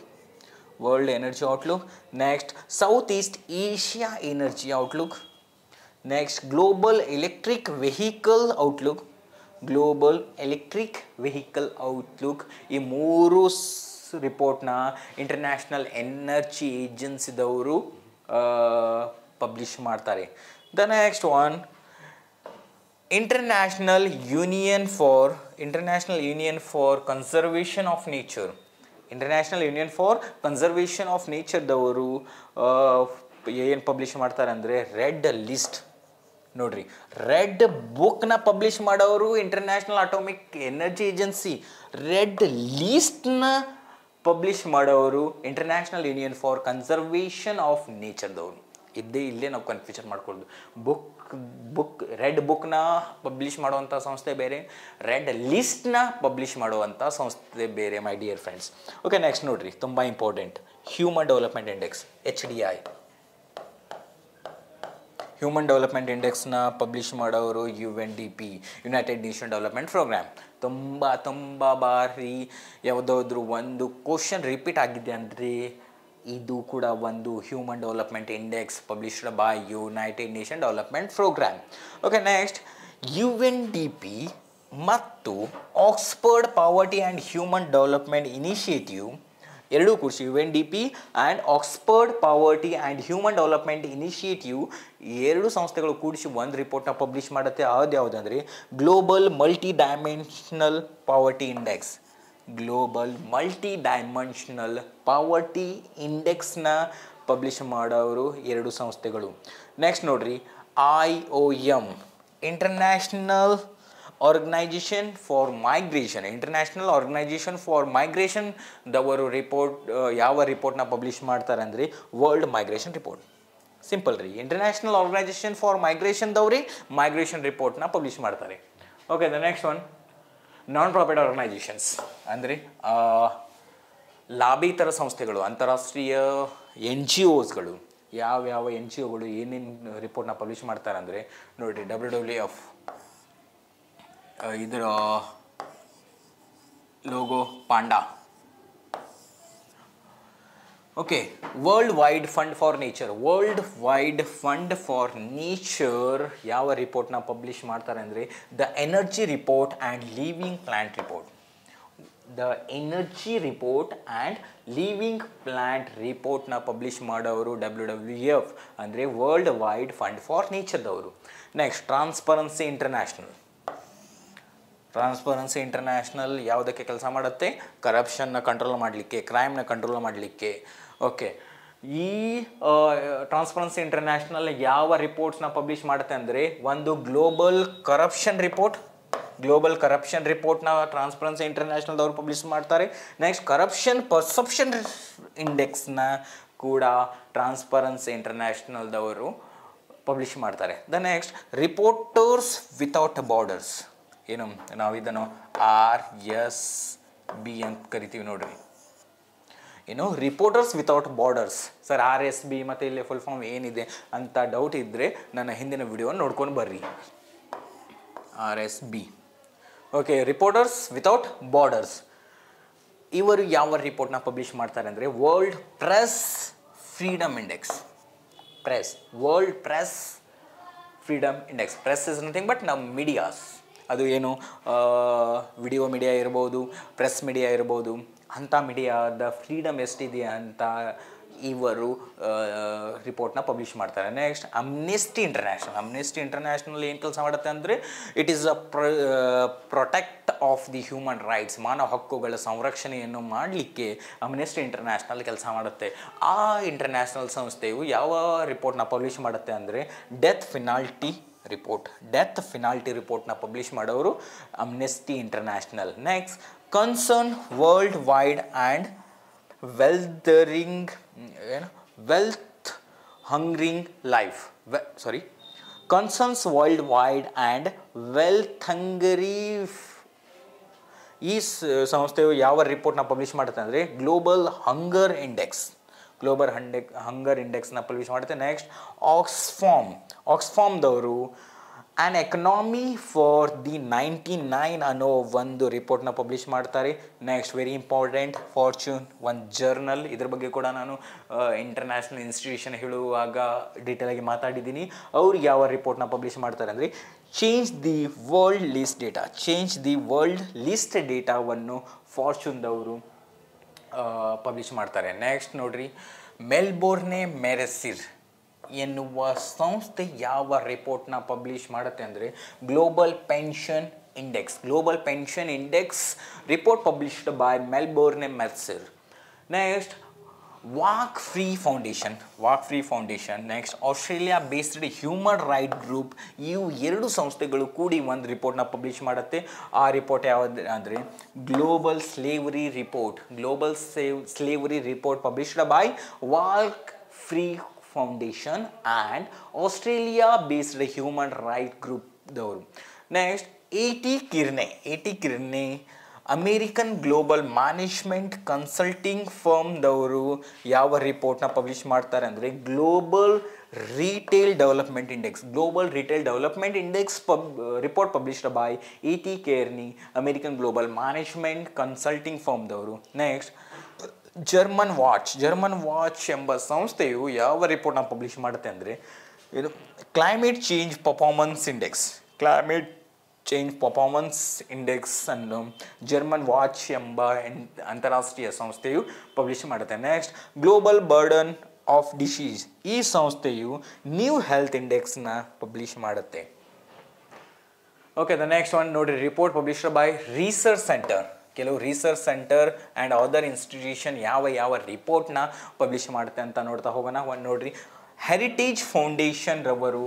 next south east Asia energy outlook, next global electric vehicle outlook. ಈ 3 ರಿಪೋರ್ಟ್ನ ಇಂಟರ್ನ್ಯಾಷನಲ್ ಎನರ್ಜಿ ಏಜೆನ್ಸಿದವರು ಪಬ್ಲಿಷ್ ಮಾಡ್ತಾರೆ. The next one, international union for conservation of ನೇಚರ್ದವರು ಏನು ಪಬ್ಲಿಷ್ ಮಾಡ್ತಾರೆ ಅಂದರೆ ರೆಡ್ ಲಿಸ್ಟ್. ನೋಡ್ರಿ, ರೆಡ್ ಬುಕ್ನ ಪಬ್ಲಿಷ್ ಮಾಡೋರು international atomic energy agency, red ಲಿಸ್ಟ್ನ ಪಬ್ಲಿಷ್ ಮಾಡೋರು international union for conservation of ನೇಚರ್ದವರು. ಇಲ್ಲೇ ನಾವು ಕನ್ಫ್ಯೂಷನ್ ಮಾಡ್ಕೊಳ್ಳೋದು. ರೆಡ್ ಬುಕ್ನ ಪಬ್ಲಿಷ್ ಮಾಡುವಂಥ ಸಂಸ್ಥೆ ಬೇರೆ, ರೆಡ್ ಲಿಸ್ಟ್ನ ಪಬ್ಲಿಷ್ ಮಾಡುವಂಥ ಸಂಸ್ಥೆ ಬೇರೆ, my dear friends. Okay, next ನೋಡ್ರಿ, ತುಂಬ important, human development index HDI. Human development ಇಂಡೆಕ್ಸ್ನ ಪಬ್ಲಿಷ್ ಮಾಡೋರು UNDP, united nation development programme. ತುಂಬ ಬಾರಿ ಯಾವುದಾದ್ರೂ ಒಂದು ಕ್ವಶನ್ ರಿಪೀಟ್ ಆಗಿದೆ ಅಂದರೆ ಇದು ಕೂಡ ಒಂದು human development index published by united nation development programme. Okay, next UNDP ಮತ್ತು Oxford poverty and human development initiative ಎರಡೂ ಕೂಡಿಸಿ, UNDP and Oxford poverty and human development initiative ಎರಡು ಸಂಸ್ಥೆಗಳು ಕೂಡಿಸಿ ಒಂದು ರಿಪೋರ್ಟ್ನ ಪಬ್ಲಿಷ್ ಮಾಡುತ್ತೆ. ಯಾವುದಂದರೆ ಗ್ಲೋಬಲ್ ಮಲ್ಟಿ ಡೈಮೆನ್ಷನಲ್ ಪಾವರ್ಟಿ ಇಂಡೆಕ್ಸ್ನ ಪಬ್ಲಿಷ್ ಮಾಡೋರು ಎರಡು ಸಂಸ್ಥೆಗಳು. ನೆಕ್ಸ್ಟ್ ನೋಡ್ರಿ, IOM international organisation for migration ದವರು ಯಾವ ರಿಪೋರ್ಟ್ನ ಪಬ್ಲಿಷ್ ಮಾಡ್ತಾರೆ ಅಂದರೆ ವರ್ಲ್ಡ್ ಮೈಗ್ರೇಷನ್ ರಿಪೋರ್ಟ್. ಸಿಂಪಲ್ ರೀ, international organisation for ಮೈಗ್ರೇಷನ್ದವ್ರಿ migration ರಿಪೋರ್ಟ್ನ publish ಮಾಡ್ತಾರೆ. Okay, the next one, non profit organisations ಅಂದರೆ ಲಾಭೇತರ ಸಂಸ್ಥೆಗಳು, ಅಂತಾರಾಷ್ಟ್ರೀಯ NGOsಗಳು. ಯಾವ NGOಗಳು ಏನೇನು ರಿಪೋರ್ಟ್ನ ಪಬ್ಲಿಷ್ ಮಾಡ್ತಾರೆ ಅಂದರೆ ನೋಡಿರಿ, WWF ಇದರ logo panda. Okay, world wide fund for nature ಯಾವ ರಿಪೋರ್ಟ್ನ ಪಬ್ಲಿಷ್ ಮಾಡ್ತಾರೆ ಅಂದರೆ the energy report and living plant ರಿಪೋರ್ಟ್ನ ಪಬ್ಲಿಷ್ ಮಾಡೋರು WWF ಅಂದರೆ ವರ್ಲ್ಡ್ ವೈಡ್ ಫಂಡ್ ಫಾರ್ ನೇಚರ್ದವರು. ನೆಕ್ಸ್ಟ್, ಟ್ರಾನ್ಸ್ಪರೆನ್ಸಿ ಇಂಟರ್ನ್ಯಾಷನಲ್ ಯಾವುದಕ್ಕೆ ಕೆಲಸ ಮಾಡುತ್ತೆ? ಕರಪ್ಷನ್ನ ಕಂಟ್ರೋಲ್ ಮಾಡಲಿಕ್ಕೆ, ಕ್ರೈಮ್ನ ಕಂಟ್ರೋಲ್ ಮಾಡಲಿಕ್ಕೆ. ಓಕೆ, ಈ ಟ್ರಾನ್ಸ್ಪರೆನ್ಸಿ ಇಂಟರ್ನ್ಯಾಷನಲ್ ಯಾವ ರಿಪೋರ್ಟ್ಸ್ನ ಪಬ್ಲಿಷ್ ಮಾಡುತ್ತೆ ಅಂದರೆ ಒಂದು ಗ್ಲೋಬಲ್ ಕರಪ್ಷನ್ ರಿಪೋರ್ಟ್ನ ಟ್ರಾನ್ಸ್ಪರೆನ್ಸಿ ಇಂಟರ್ನ್ಯಾಷನಲ್ದವರು ಪಬ್ಲಿಷ್ ಮಾಡ್ತಾರೆ. ನೆಕ್ಸ್ಟ್, ಕರಪ್ಷನ್ ಪರ್ಸೆಪ್ಷನ್ ಇಂಡೆಕ್ಸ್ನ ಕೂಡ ಟ್ರಾನ್ಸ್ಪರೆನ್ಸಿ ಇಂಟರ್ನ್ಯಾಷನಲ್ದವರು ಪಬ್ಲಿಷ್ ಮಾಡ್ತಾರೆ. The next, reporters without borders, ಏನು ನಾವು ಇದನ್ನು RSB ಅಂತ ಕರಿತೀವಿ ನೋಡ್ರಿ. ಏನು reporters without borders. Sir RSB ಮತ್ತು ಇಲ್ಲಿ ಫುಲ್ ಫಾರ್ಮ್ ಏನಿದೆ ಅಂತ ಡೌಟ್ ಇದ್ದರೆ ನನ್ನ ಹಿಂದಿನ ವಿಡಿಯೋನ ನೋಡ್ಕೊಂಡು ಬರ್ರಿ. RSB. Okay, reporters without borders ಇವರು ಯಾವ ರಿಪೋರ್ಟ್ನ ಪಬ್ಲಿಷ್ ಮಾಡ್ತಾರೆ ಅಂದರೆ world press freedom index. World press freedom index. Press is nothing but ನಮ್ಮ ಮೀಡಿಯಾಸ್. ಅದು ಏನು ವಿಡಿಯೋ ಮೀಡಿಯಾ ಇರ್ಬೋದು, ಪ್ರೆಸ್ ಮೀಡಿಯಾ ಇರ್ಬೋದು, ಅಂಥ ಮೀಡಿಯಾದ ಫ್ರೀಡಮ್ ಎಷ್ಟಿದೆ ಅಂತ ಇವರು ರಿಪೋರ್ಟ್ನ ಪಬ್ಲಿಷ್ ಮಾಡ್ತಾರೆ. ನೆಕ್ಸ್ಟ್ ಅಮ್ನೆಸ್ಟಿ ಇಂಟರ್ನ್ಯಾಷನಲ್ ಏನು ಕೆಲಸ ಮಾಡುತ್ತೆ ಅಂದರೆ it is a protect of the human rights, ಮಾನವ ಹಕ್ಕುಗಳ ಸಂರಕ್ಷಣೆಯನ್ನು ಮಾಡಲಿಕ್ಕೆ ಅಮ್ನೆಸ್ಟಿ ಇಂಟರ್ನ್ಯಾಷನಲ್ ಕೆಲಸ ಮಾಡುತ್ತೆ. ಆ ಇಂಟರ್ನ್ಯಾಷನಲ್ ಸಂಸ್ಥೆಯು ಯಾವ ರಿಪೋರ್ಟ್ನ ಪಬ್ಲಿಷ್ ಮಾಡುತ್ತೆ ಅಂದರೆ ಡೆತ್ ಫಿನಾಲ್ಟಿ ರಿಪೋರ್ಟ್ನ ಪಬ್ಲಿಷ್ ಮಾಡೋರು Amnesty international. Next concern world wide and concerns world wide and Welthungerhilfe. ಈ ಸಂಸ್ಥೆಯು ಯಾವ ರಿಪೋರ್ಟ್ನ ಪಬ್ಲಿಷ್ ಮಾಡುತ್ತೆ ಅಂದರೆ ಗ್ಲೋಬಲ್ ಹಂಗರ್ ಇಂಡೆಕ್ಸ್ನ ಪಬ್ಲಿಷ್ ಮಾಡುತ್ತೆ. ನೆಕ್ಸ್ಟ್ ಆಕ್ಸ್ಫಾಮ್ದವರು ಆ್ಯನ್ ಎಕನಾಮಿ ಫಾರ್ ದಿ 99 ಅನ್ನೋ ಒಂದು ರಿಪೋರ್ಟ್ನ ಪಬ್ಲಿಷ್ ಮಾಡ್ತಾರೆ. ನೆಕ್ಸ್ಟ್ ವೆರಿ ಇಂಪಾರ್ಟೆಂಟ್ ಫಾರ್ಚೂನ್, ಒಂದು ಜರ್ನಲ್. ಇದ್ರ ಬಗ್ಗೆ ಕೂಡ ನಾನು ಇಂಟರ್ನ್ಯಾಷನಲ್ ಇನ್ಸ್ಟಿಟ್ಯೂಷನ್ ಹೇಳುವಾಗ ಡೀಟೇಲಾಗಿ ಮಾತಾಡಿದ್ದೀನಿ. ಅವ್ರು ಯಾವ ರಿಪೋರ್ಟ್ನ ಪಬ್ಲಿಷ್ ಮಾಡ್ತಾರೆ ಅಂದರೆ ಚೇಂಜ್ ದಿ ವರ್ಲ್ಡ್ ಲಿಸ್ಟ್ ಡೇಟಾವನ್ನು ಫಾರ್ಚೂನ್ದವರು ಪಬ್ಲಿಷ್ ಮಾಡ್ತಾರೆ. ನೆಕ್ಸ್ಟ್ ನೋಡ್ರಿ, ಮೆಲ್ಬೋರ್ನೆ ಮೆರೆಸಿರ್ ಎನ್ನುವ ಸಂಸ್ಥೆ ಯಾವ ರಿಪೋರ್ಟ್ನ ಪಬ್ಲಿಷ್ ಮಾಡುತ್ತೆ ಅಂದರೆ global pension index report published by Melbourne Mercer. Next walk free foundation. Next Australia based human right group. ಇವು ಎರಡು ಸಂಸ್ಥೆಗಳು ಕೂಡಿ ಒಂದು ರಿಪೋರ್ಟ್ನ ಪಬ್ಲಿಷ್ ಮಾಡುತ್ತೆ. ಆ ರಿಪೋರ್ಟ್ ಯಾವುದು ಅಂದರೆ global slavery report published by walk free foundation and Australia based human right ಗ್ರೂಪ್ದವರು. Next A T Kearney American global management consulting ಫರ್ಮ್ದವರು ಯಾವ ರಿಪೋರ್ಟ್ನ ಪಬ್ಲಿಷ್ ಮಾಡ್ತಾರೆ ಅಂದರೆ global retail development index report published by A T Kearney American global management consulting ಫರ್ಮ್ದವರು. Next German watch ಎಂಬ ಸಂಸ್ಥೆಯು ಯಾವ ರಿಪೋರ್ಟ್ನ ಪಬ್ಲಿಷ್ ಮಾಡುತ್ತೆ ಅಂದರೆ ಇದು ಕ್ಲೈಮೇಟ್ ಚೇಂಜ್ ಪರ್ಫಾರ್ಮೆನ್ಸ್ ಇಂಡೆಕ್ಸ್ ಅನ್ನು ಜರ್ಮನ್ ವಾಚ್ ಎಂಬ ಅಂತಾರಾಷ್ಟ್ರೀಯ ಸಂಸ್ಥೆಯು ಪಬ್ಲಿಷ್ ಮಾಡುತ್ತೆ. Next global burden of disease, ಈ ಸಂಸ್ಥೆಯು ನ್ಯೂ ಹೆಲ್ತ್ ಇಂಡೆಕ್ಸ್ನ ಪಬ್ಲಿಷ್ ಮಾಡುತ್ತೆ. ಓಕೆ, ದ ನೆಕ್ಸ್ಟ್ ಒನ್ ನೋಡಿರಿ, report published by research centre. ಕೆಲವು research centre and other institution ಯಾವ ರಿಪೋರ್ಟ್ನ ಪಬ್ಲಿಷ್ ಮಾಡುತ್ತೆ ಅಂತ ನೋಡ್ತಾ ಹೋಗೋಣ. ಒಂದು ನೋಡ್ರಿ, ಹೆರಿಟೇಜ್ ಫೌಂಡೇಶನ್ ರವರು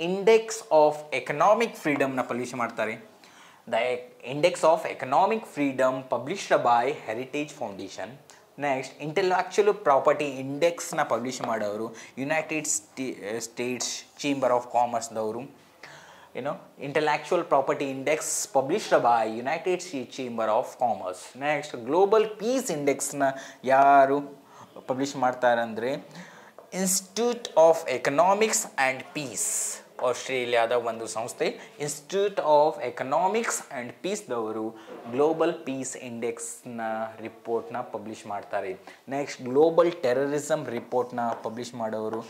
ಇಂಡೆಕ್ಸ್ ಆಫ್ ಎಕನಾಮಿಕ್ ಫ್ರೀಡಮ್ನ ಪಬ್ಲಿಷ್ ಮಾಡ್ತಾರೆ. The index of economic freedom published by heritage foundation. Next intellectual property ಇಂಡೆಕ್ಸ್ನ ಪಬ್ಲಿಷ್ ಮಾಡೋರು ಯುನೈಟೆಡ್ ಸ್ಟೇಟ್ಸ್ ಚೇಂಬರ್ ಆಫ್ ಕಾಮರ್ಸ್ದವರು. Intellectual property index published by United States chamber of commerce. Next global peace ಇಂಡೆಕ್ಸ್ನ ಯಾರು publish ಮಾಡ್ತಾರೆ ಅಂದರೆ institute of economics and peace, ಆಸ್ಟ್ರೇಲಿಯಾದ ಒಂದು ಸಂಸ್ಥೆ. ಇನ್ಸ್ಟಿಟ್ಯೂಟ್ ಆಫ್ ಎಕನಾಮಿಕ್ಸ್ ಆ್ಯಂಡ್ ಪೀಸ್ದವರು ಗ್ಲೋಬಲ್ ಪೀಸ್ ಇಂಡೆಕ್ಸ್ನ ರಿಪೋರ್ಟ್ನ ಪಬ್ಲಿಷ್ ಮಾಡ್ತಾರೆ. ನೆಕ್ಸ್ಟ್ ಗ್ಲೋಬಲ್ ಟೆರರಿಸಮ್ ರಿಪೋರ್ಟ್ನ ಪಬ್ಲಿಷ್ ಮಾಡೋರು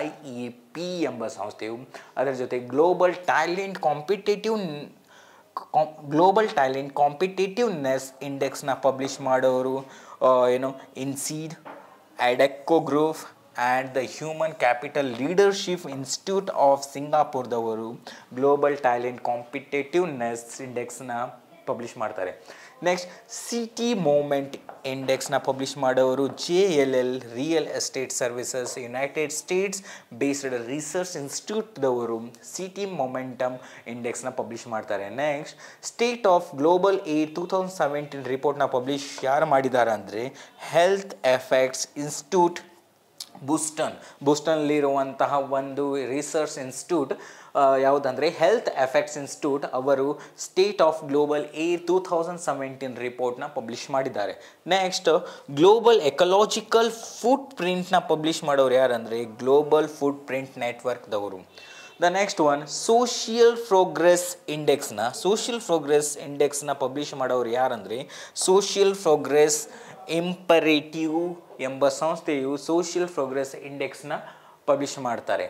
IEP ಎಂಬ ಸಂಸ್ಥೆಯು. ಅದರ ಜೊತೆ ಗ್ಲೋಬಲ್ ಟ್ಯಾಲೆಂಟ್ ಕಾಂಪಿಟೇಟಿವ್ನೆಸ್ ಇಂಡೆಕ್ಸ್ನ ಪಬ್ಲಿಷ್ ಮಾಡೋರು INSEAD, Adecco group and the human capital leadership institute of ಸಿಂಗಾಪುರ್ದವರು ಗ್ಲೋಬಲ್ ಟ್ಯಾಲೆಂಟ್ ಕಾಂಪಿಟೇಟಿವ್ನೆಸ್ ಇಂಡೆಕ್ಸ್ನ ಪಬ್ಲಿಷ್ ಮಾಡ್ತಾರೆ. ನೆಕ್ಸ್ಟ್ ಸಿಟಿ ಮೂಮೆಂಟ್ ಇಂಡೆಕ್ಸ್ನ ಪಬ್ಲಿಷ್ ಮಾಡೋರು JLL real estate services United States based research ಇನ್ಸ್ಟಿಟ್ಯೂಟ್ದವರು ಸಿಟಿ ಮೊಮೆಂಟಮ್ ಇಂಡೆಕ್ಸ್ನ publish ಮಾಡ್ತಾರೆ. Next state of global aid 2017 ರಿಪೋರ್ಟ್ನ publish ಯಾರು ಮಾಡಿದ್ದಾರೆ ಅಂದರೆ ಹೆಲ್ತ್ ಎಫೆಕ್ಟ್ಸ್ ಇನ್ಸ್ಟಿಟ್ಯೂಟ್ ಬೂಸ್ಟನ್ನಲ್ಲಿರುವಂತಹ ಒಂದು ರಿಸರ್ಚ್ ಇನ್ಸ್ಟಿಟ್ಯೂಟ್ ಯಾವುದಂದರೆ ಹೆಲ್ತ್ ಎಫೆಕ್ಟ್ಸ್ ಇನ್ಸ್ಟಿಟ್ಯೂಟ್ ಅವರು ಸ್ಟೇಟ್ ಆಫ್ ಗ್ಲೋಬಲ್ ಏರ್ 2017 ರಿಪೋರ್ಟ್ನ ಪಬ್ಲಿಷ್ ಮಾಡಿದ್ದಾರೆ. ನೆಕ್ಸ್ಟ್ ಗ್ಲೋಬಲ್ ಎಕಲಾಜಿಕಲ್ ಫುಟ್ ಪ್ರಿಂಟ್ನ ಪಬ್ಲಿಷ್ ಮಾಡೋರು ಯಾರಂದರೆ ಗ್ಲೋಬಲ್ ಫುಟ್ ಪ್ರಿಂಟ್ ನೆಟ್ವರ್ಕ್ದವರು. The next one social progress ಇಂಡೆಕ್ಸ್ನ ಪಬ್ಲಿಷ್ ಮಾಡೋರು ಯಾರಂದರೆ ಸೋಷಿಯಲ್ ಪ್ರೋಗ್ರೆಸ್ ಇಂಪರೇಟಿವ್ ಎಂಬ ಸಂಸ್ಥೆಯು ಸೋಷಿಯಲ್ ಪ್ರೋಗ್ರೆಸ್ ಇಂಡೆಕ್ಸ್ನ ಪಬ್ಲಿಷ್ ಮಾಡ್ತಾರೆ.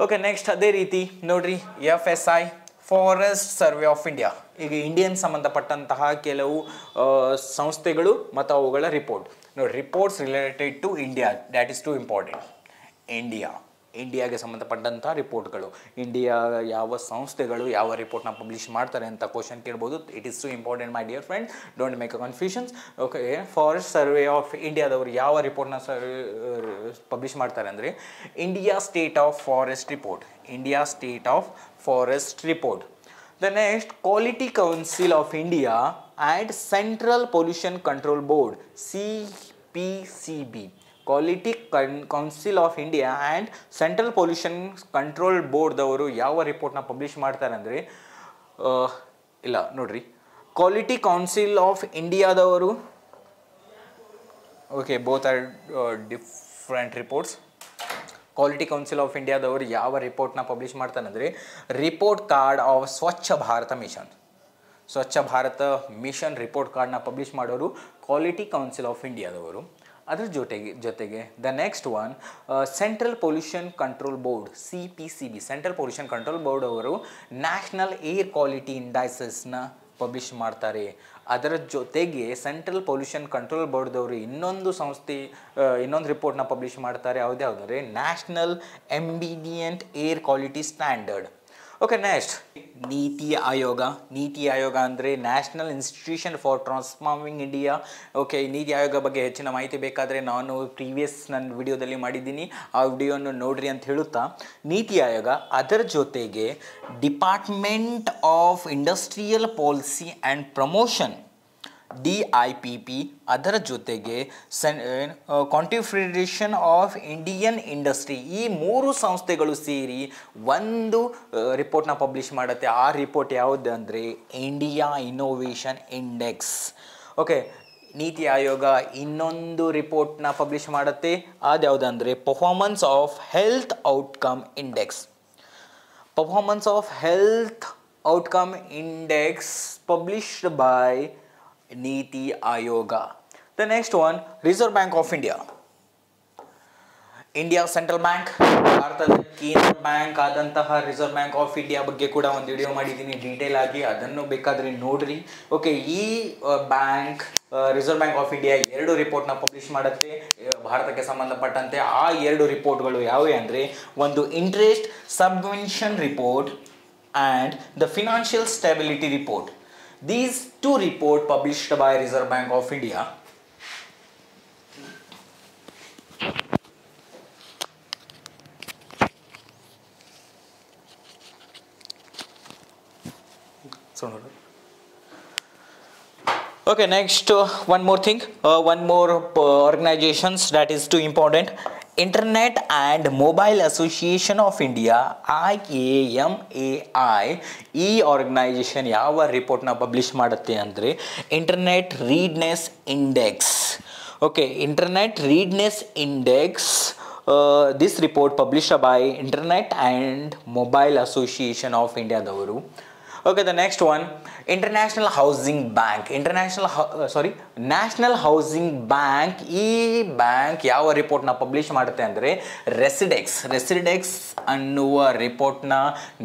ಓಕೆ, ನೆಕ್ಸ್ಟ್ ಅದೇ ರೀತಿ ನೋಡ್ರಿ FSI forest survey of India, ಈಗ ಇಂಡಿಯನ್ ಸಂಬಂಧಪಟ್ಟಂತಹ ಕೆಲವು ಸಂಸ್ಥೆಗಳು ಮತ್ತು ಅವುಗಳ ರಿಪೋರ್ಟ್ ನೋಡಿ. Reports related to India, that is too important. ಇಂಡಿಯಾಗೆ ಸಂಬಂಧಪಟ್ಟಂಥ ರಿಪೋರ್ಟ್ಗಳು, ಇಂಡಿಯಾ ಯಾವ ಸಂಸ್ಥೆಗಳು ಯಾವ ರಿಪೋರ್ಟ್ನ ಪಬ್ಲಿಷ್ ಮಾಡ್ತಾರೆ ಅಂತ ಕ್ವಶನ್ ಕೇಳ್ಬೋದು. It is too important my dear friend, don't make a confusions. Okay, forest survey of ಇಂಡಿಯಾದವರು ಯಾವ ರಿಪೋರ್ಟ್ನ ಪಬ್ಲಿಷ್ ಮಾಡ್ತಾರೆ ಅಂದರೆ India state of forest report, India state of forest report. The next, Quality Council of India and Central Pollution Control Board, CPCB. Quality Council of India and Central Pollution Control Board ದವರು ಯಾವ ರಿಪೋರ್ಟ್ನ publish ಮಾಡ್ತಾರೆ ಅಂದರೆ ಇಲ್ಲ ನೋಡ್ರಿ, quality council of ಇಂಡಿಯಾದವರು, okay, both are different reports. Quality council of ಇಂಡಿಯಾದವರು ಯಾವ ರಿಪೋರ್ಟ್ನ ಪಬ್ಲಿಷ್ ಮಾಡ್ತಾನೆ ಅಂದರೆ report card of Swachh Bharat mission. Swachh Bharat mission report ಕಾರ್ಡ್ನ ಪಬ್ಲಿಷ್ ಮಾಡೋರು ಕ್ವಾಲಿಟಿ ಕೌನ್ಸಿಲ್ ಆಫ್ ಇಂಡಿಯಾದವರು. ಅದರ ಜೊತೆಗೆ the next one, central pollution control board, CPCB, central pollution control board ಅವರು ನ್ಯಾಷನಲ್ ಏರ್ ಕ್ವಾಲಿಟಿ ಇಂಡೈಸಸ್ನ ಪಬ್ಲಿಷ್ ಮಾಡ್ತಾರೆ. ಅದರ ಜೊತೆಗೆ ಸೆಂಟ್ರಲ್ ಪೊಲ್ಯೂಷನ್ ಕಂಟ್ರೋಲ್ ಬೋರ್ಡ್ದವರು ಇನ್ನೊಂದು ರಿಪೋರ್ಟ್ನ ಪಬ್ಲಿಷ್ ಮಾಡ್ತಾರೆ. ಯಾವುದಾದ್ರೆ national ambient air quality standard. Okay, next NITI Aayog. NITI Aayog ಅಂದರೆ national institution for transforming India. Okay, NITI Aayog ಬಗ್ಗೆ ಹೆಚ್ಚಿನ ಮಾಹಿತಿ ಬೇಕಾದರೆ ನಾನು ನನ್ನ ವಿಡಿಯೋದಲ್ಲಿ ಮಾಡಿದ್ದೀನಿ, ಆ ವಿಡಿಯೋನ ನೋಡ್ರಿ ಅಂತ ಹೇಳುತ್ತಾ, ನೀತಿ ಆಯೋಗ ಅದರ ಜೊತೆಗೆ department of industrial policy and promotion, DIPP, ಅದರ ಜೊತೆಗೆ ಕಾನ್ಫೆಡರೇಷನ್ ಆಫ್ ಇಂಡಿಯನ್ ಇಂಡಸ್ಟ್ರಿ, ಈ ಮೂರು ಸಂಸ್ಥೆಗಳು ಸೇರಿ ಒಂದು ರಿಪೋರ್ಟ್ನ ಪಬ್ಲಿಷ್ ಮಾಡುತ್ತೆ. ಆ ರಿಪೋರ್ಟ್ ಯಾವುದು ಅಂದರೆ India innovation index. Okay, NITI ಆಯೋಗ ಇನ್ನೊಂದು ರಿಪೋರ್ಟ್ನ ಪಬ್ಲಿಷ್ ಮಾಡುತ್ತೆ, ಅದು ಯಾವುದಂದರೆ performance of health outcome index. Performance of health outcome index published by ನೀತಿ Aayog. The next one, reserve bank of India. India central bank, ಭಾರತದ ಕೇಂದ್ರ ಬ್ಯಾಂಕ್ ಆದಂತಹ ರಿಸರ್ವ್ ಬ್ಯಾಂಕ್ ಆಫ್ ಇಂಡಿಯಾ ಬಗ್ಗೆ ಕೂಡ ಒಂದು ವಿಡಿಯೋ ಮಾಡಿದ್ದೀನಿ ಡೀಟೇಲ್ ಆಗಿ, ಅದನ್ನು ಬೇಕಾದರೆ ನೋಡ್ರಿ. ಓಕೆ, ಈ bank reserve bank of India 2 ರಿಪೋರ್ಟ್ನ ಪಬ್ಲಿಷ್ ಮಾಡುತ್ತೆ ಭಾರತಕ್ಕೆ ಸಂಬಂಧಪಟ್ಟಂತೆ. ಆ 2 ರಿಪೋರ್ಟ್ಗಳು ಯಾವುವು ಅಂದರೆ ಒಂದು interest subvention report and the financial stability report. These 2 reports published by Reserve Bank of India. Okay, next one more thing, one more organizations that is too important. Internet and Mobile Association of India, IAMAI, ಈ organisation ಯಾವ ರಿಪೋರ್ಟ್ನ publish ಮಾಡುತ್ತೆ ಅಂದರೆ internet readiness index. Okay, internet readiness index, this report published by internet and mobile association of ಇಂಡಿಯಾದವರು. Okay, the next one, national housing bank. ಈ bank ಯಾವ ರಿಪೋರ್ಟ್ನ publish ಮಾಡುತ್ತೆ ಅಂದರೆ ರೆಸಿಡೆಕ್ಸ್ ಅನ್ನುವ ರಿಪೋರ್ಟ್ನ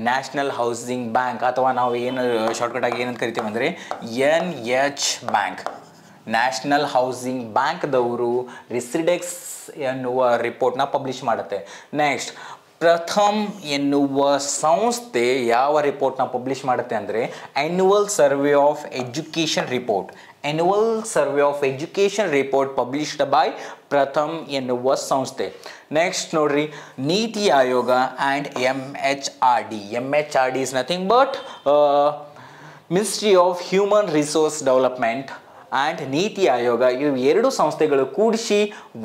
ನ್ಯಾಷನಲ್ ಹೌಸಿಂಗ್ ಬ್ಯಾಂಕ್, ಅಥವಾ ನಾವು ಏನು ಶಾರ್ಟ್ಕಟ್ ಆಗಿ ಏನಂತ ಕರಿತೀವಿ ಅಂದರೆ NH ಬ್ಯಾಂಕ್, ನ್ಯಾಷನಲ್ ಹೌಸಿಂಗ್ ಬ್ಯಾಂಕ್ದವರು ರೆಸಿಡೆಕ್ಸ್ ಎನ್ನುವ ರಿಪೋರ್ಟ್ನ ಪಬ್ಲಿಷ್ ಮಾಡುತ್ತೆ. ನೆಕ್ಸ್ಟ್, ಪ್ರಥಮ್ ಎನ್ನುವ ಸಂಸ್ಥೆ ಯಾವ ರಿಪೋರ್ಟ್ನ ಪಬ್ಲಿಷ್ ಮಾಡುತ್ತೆ ಅಂದರೆ annual survey of education report published by Pratham ಎನ್ನುವ ಸಂಸ್ಥೆ. ನೆಕ್ಸ್ಟ್ ನೋಡ್ರಿ, Niti Aayog and MHRD is nothing but ministry of human resource development and Niti Aayog, ಇವು 2 ಸಂಸ್ಥೆಗಳು ಕೂಡಿಸಿ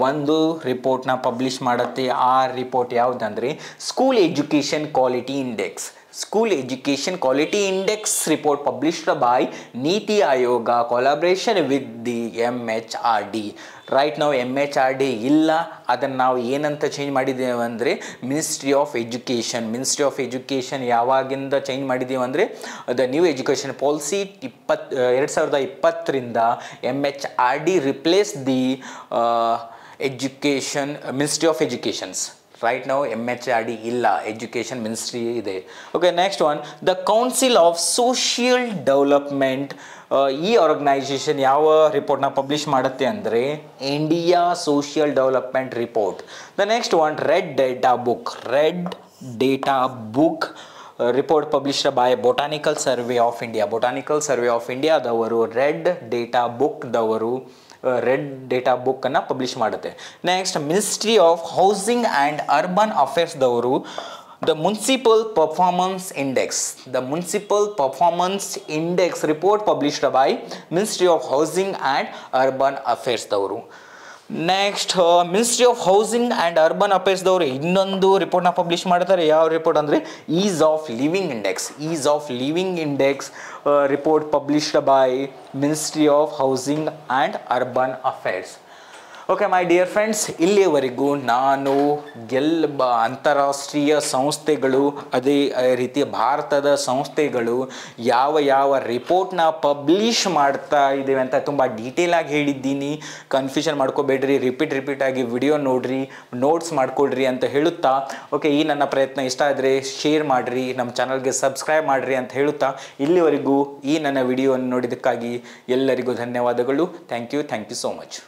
ಒಂದು ರಿಪೋರ್ಟ್ನ ಪಬ್ಲಿಷ್ ಮಾಡುತ್ತೆ. ಆ ರಿಪೋರ್ಟ್ ಯಾವುದಂದರೆ school education quality index report published by ನೀತಿ Aayog collaboration with the MHRD. Right ನಾವು MHRD ಇಲ್ಲ, ಅದನ್ನು ನಾವು ಏನಂತ ಚೇಂಜ್ ಮಾಡಿದ್ದೇವೆ ಅಂದರೆ ಮಿನಿಸ್ಟ್ರಿ ಆಫ್ ಎಜುಕೇಷನ್. ಯಾವಾಗಿಂದ ಚೇಂಜ್ ಮಾಡಿದ್ದೀವಿ ಅಂದರೆ ದ ನ್ಯೂ ಎಜುಕೇಷನ್ ಪಾಲಿಸಿ 2020ರಿಂದ MHRD replace the ministry of educations. Right ನಾವು MHRD ಇಲ್ಲ, ಎಜುಕೇಷನ್ ಮಿನಿಸ್ಟ್ರಿ ಇದೆ. Okay, next one the council of social development. ಈ ಆರ್ಗನೈಸೇಷನ್ ಯಾವ ರಿಪೋರ್ಟ್ನ ಪಬ್ಲಿಷ್ ಮಾಡುತ್ತೆ ಅಂದರೆ India social development report. The next one red data book report published by botanical survey of India. Botanical survey of ಇಂಡಿಯಾದವರು red data ಬುಕ್ಕನ್ನು publish ಮಾಡುತ್ತೆ. Next ministry of housing and urban ಅಫೇರ್ಸ್ದವರು the municipal performance index report published by Ministry of Housing and Urban Affairs ದವರು. Next ministry of housing and urban ಅಫೇರ್ಸ್ದವರು ಇನ್ನೊಂದು ರಿಪೋರ್ಟ್ನ publish ಮಾಡ್ತಾರೆ. ಯಾವ ರಿಪೋರ್ಟ್ ಅಂದರೆ ease of living index report published by ministry of housing and urban affairs. Okay my dear friends, ಇಲ್ಲಿಯವರೆಗೂ ನಾನು ಅಂತಾರಾಷ್ಟ್ರೀಯ ಸಂಸ್ಥೆಗಳು ಅದೇ ರೀತಿ ಭಾರತದ ಸಂಸ್ಥೆಗಳು ಯಾವ ರಿಪೋರ್ಟ್ನ ಪಬ್ಲಿಷ್ ಮಾಡ್ತಾ ಇದ್ದೇವೆ ಅಂತ ತುಂಬ ಡೀಟೇಲಾಗಿ ಹೇಳಿದ್ದೀನಿ. ಕನ್ಫ್ಯೂಷನ್ ಮಾಡ್ಕೋಬೇಡ್ರಿ, ರಿಪೀಟ್ ಆಗಿ ವಿಡಿಯೋ ನೋಡ್ರಿ, ನೋಟ್ಸ್ ಮಾಡ್ಕೊಳ್ರಿ ಅಂತ ಹೇಳುತ್ತಾ, ಓಕೆ ಈ ನನ್ನ ಪ್ರಯತ್ನ ಇಷ್ಟ ಆದರೆ ಶೇರ್ ಮಾಡಿರಿ, ನಮ್ಮ ಚಾನಲ್ಗೆ ಸಬ್ಸ್ಕ್ರೈಬ್ ಮಾಡಿರಿ ಅಂತ ಹೇಳುತ್ತಾ ಇಲ್ಲಿವರೆಗೂ ಈ ನನ್ನ ವಿಡಿಯೋವನ್ನು ನೋಡಿದ್ದಕ್ಕಾಗಿ ಎಲ್ಲರಿಗೂ ಧನ್ಯವಾದಗಳು. Thank you so much.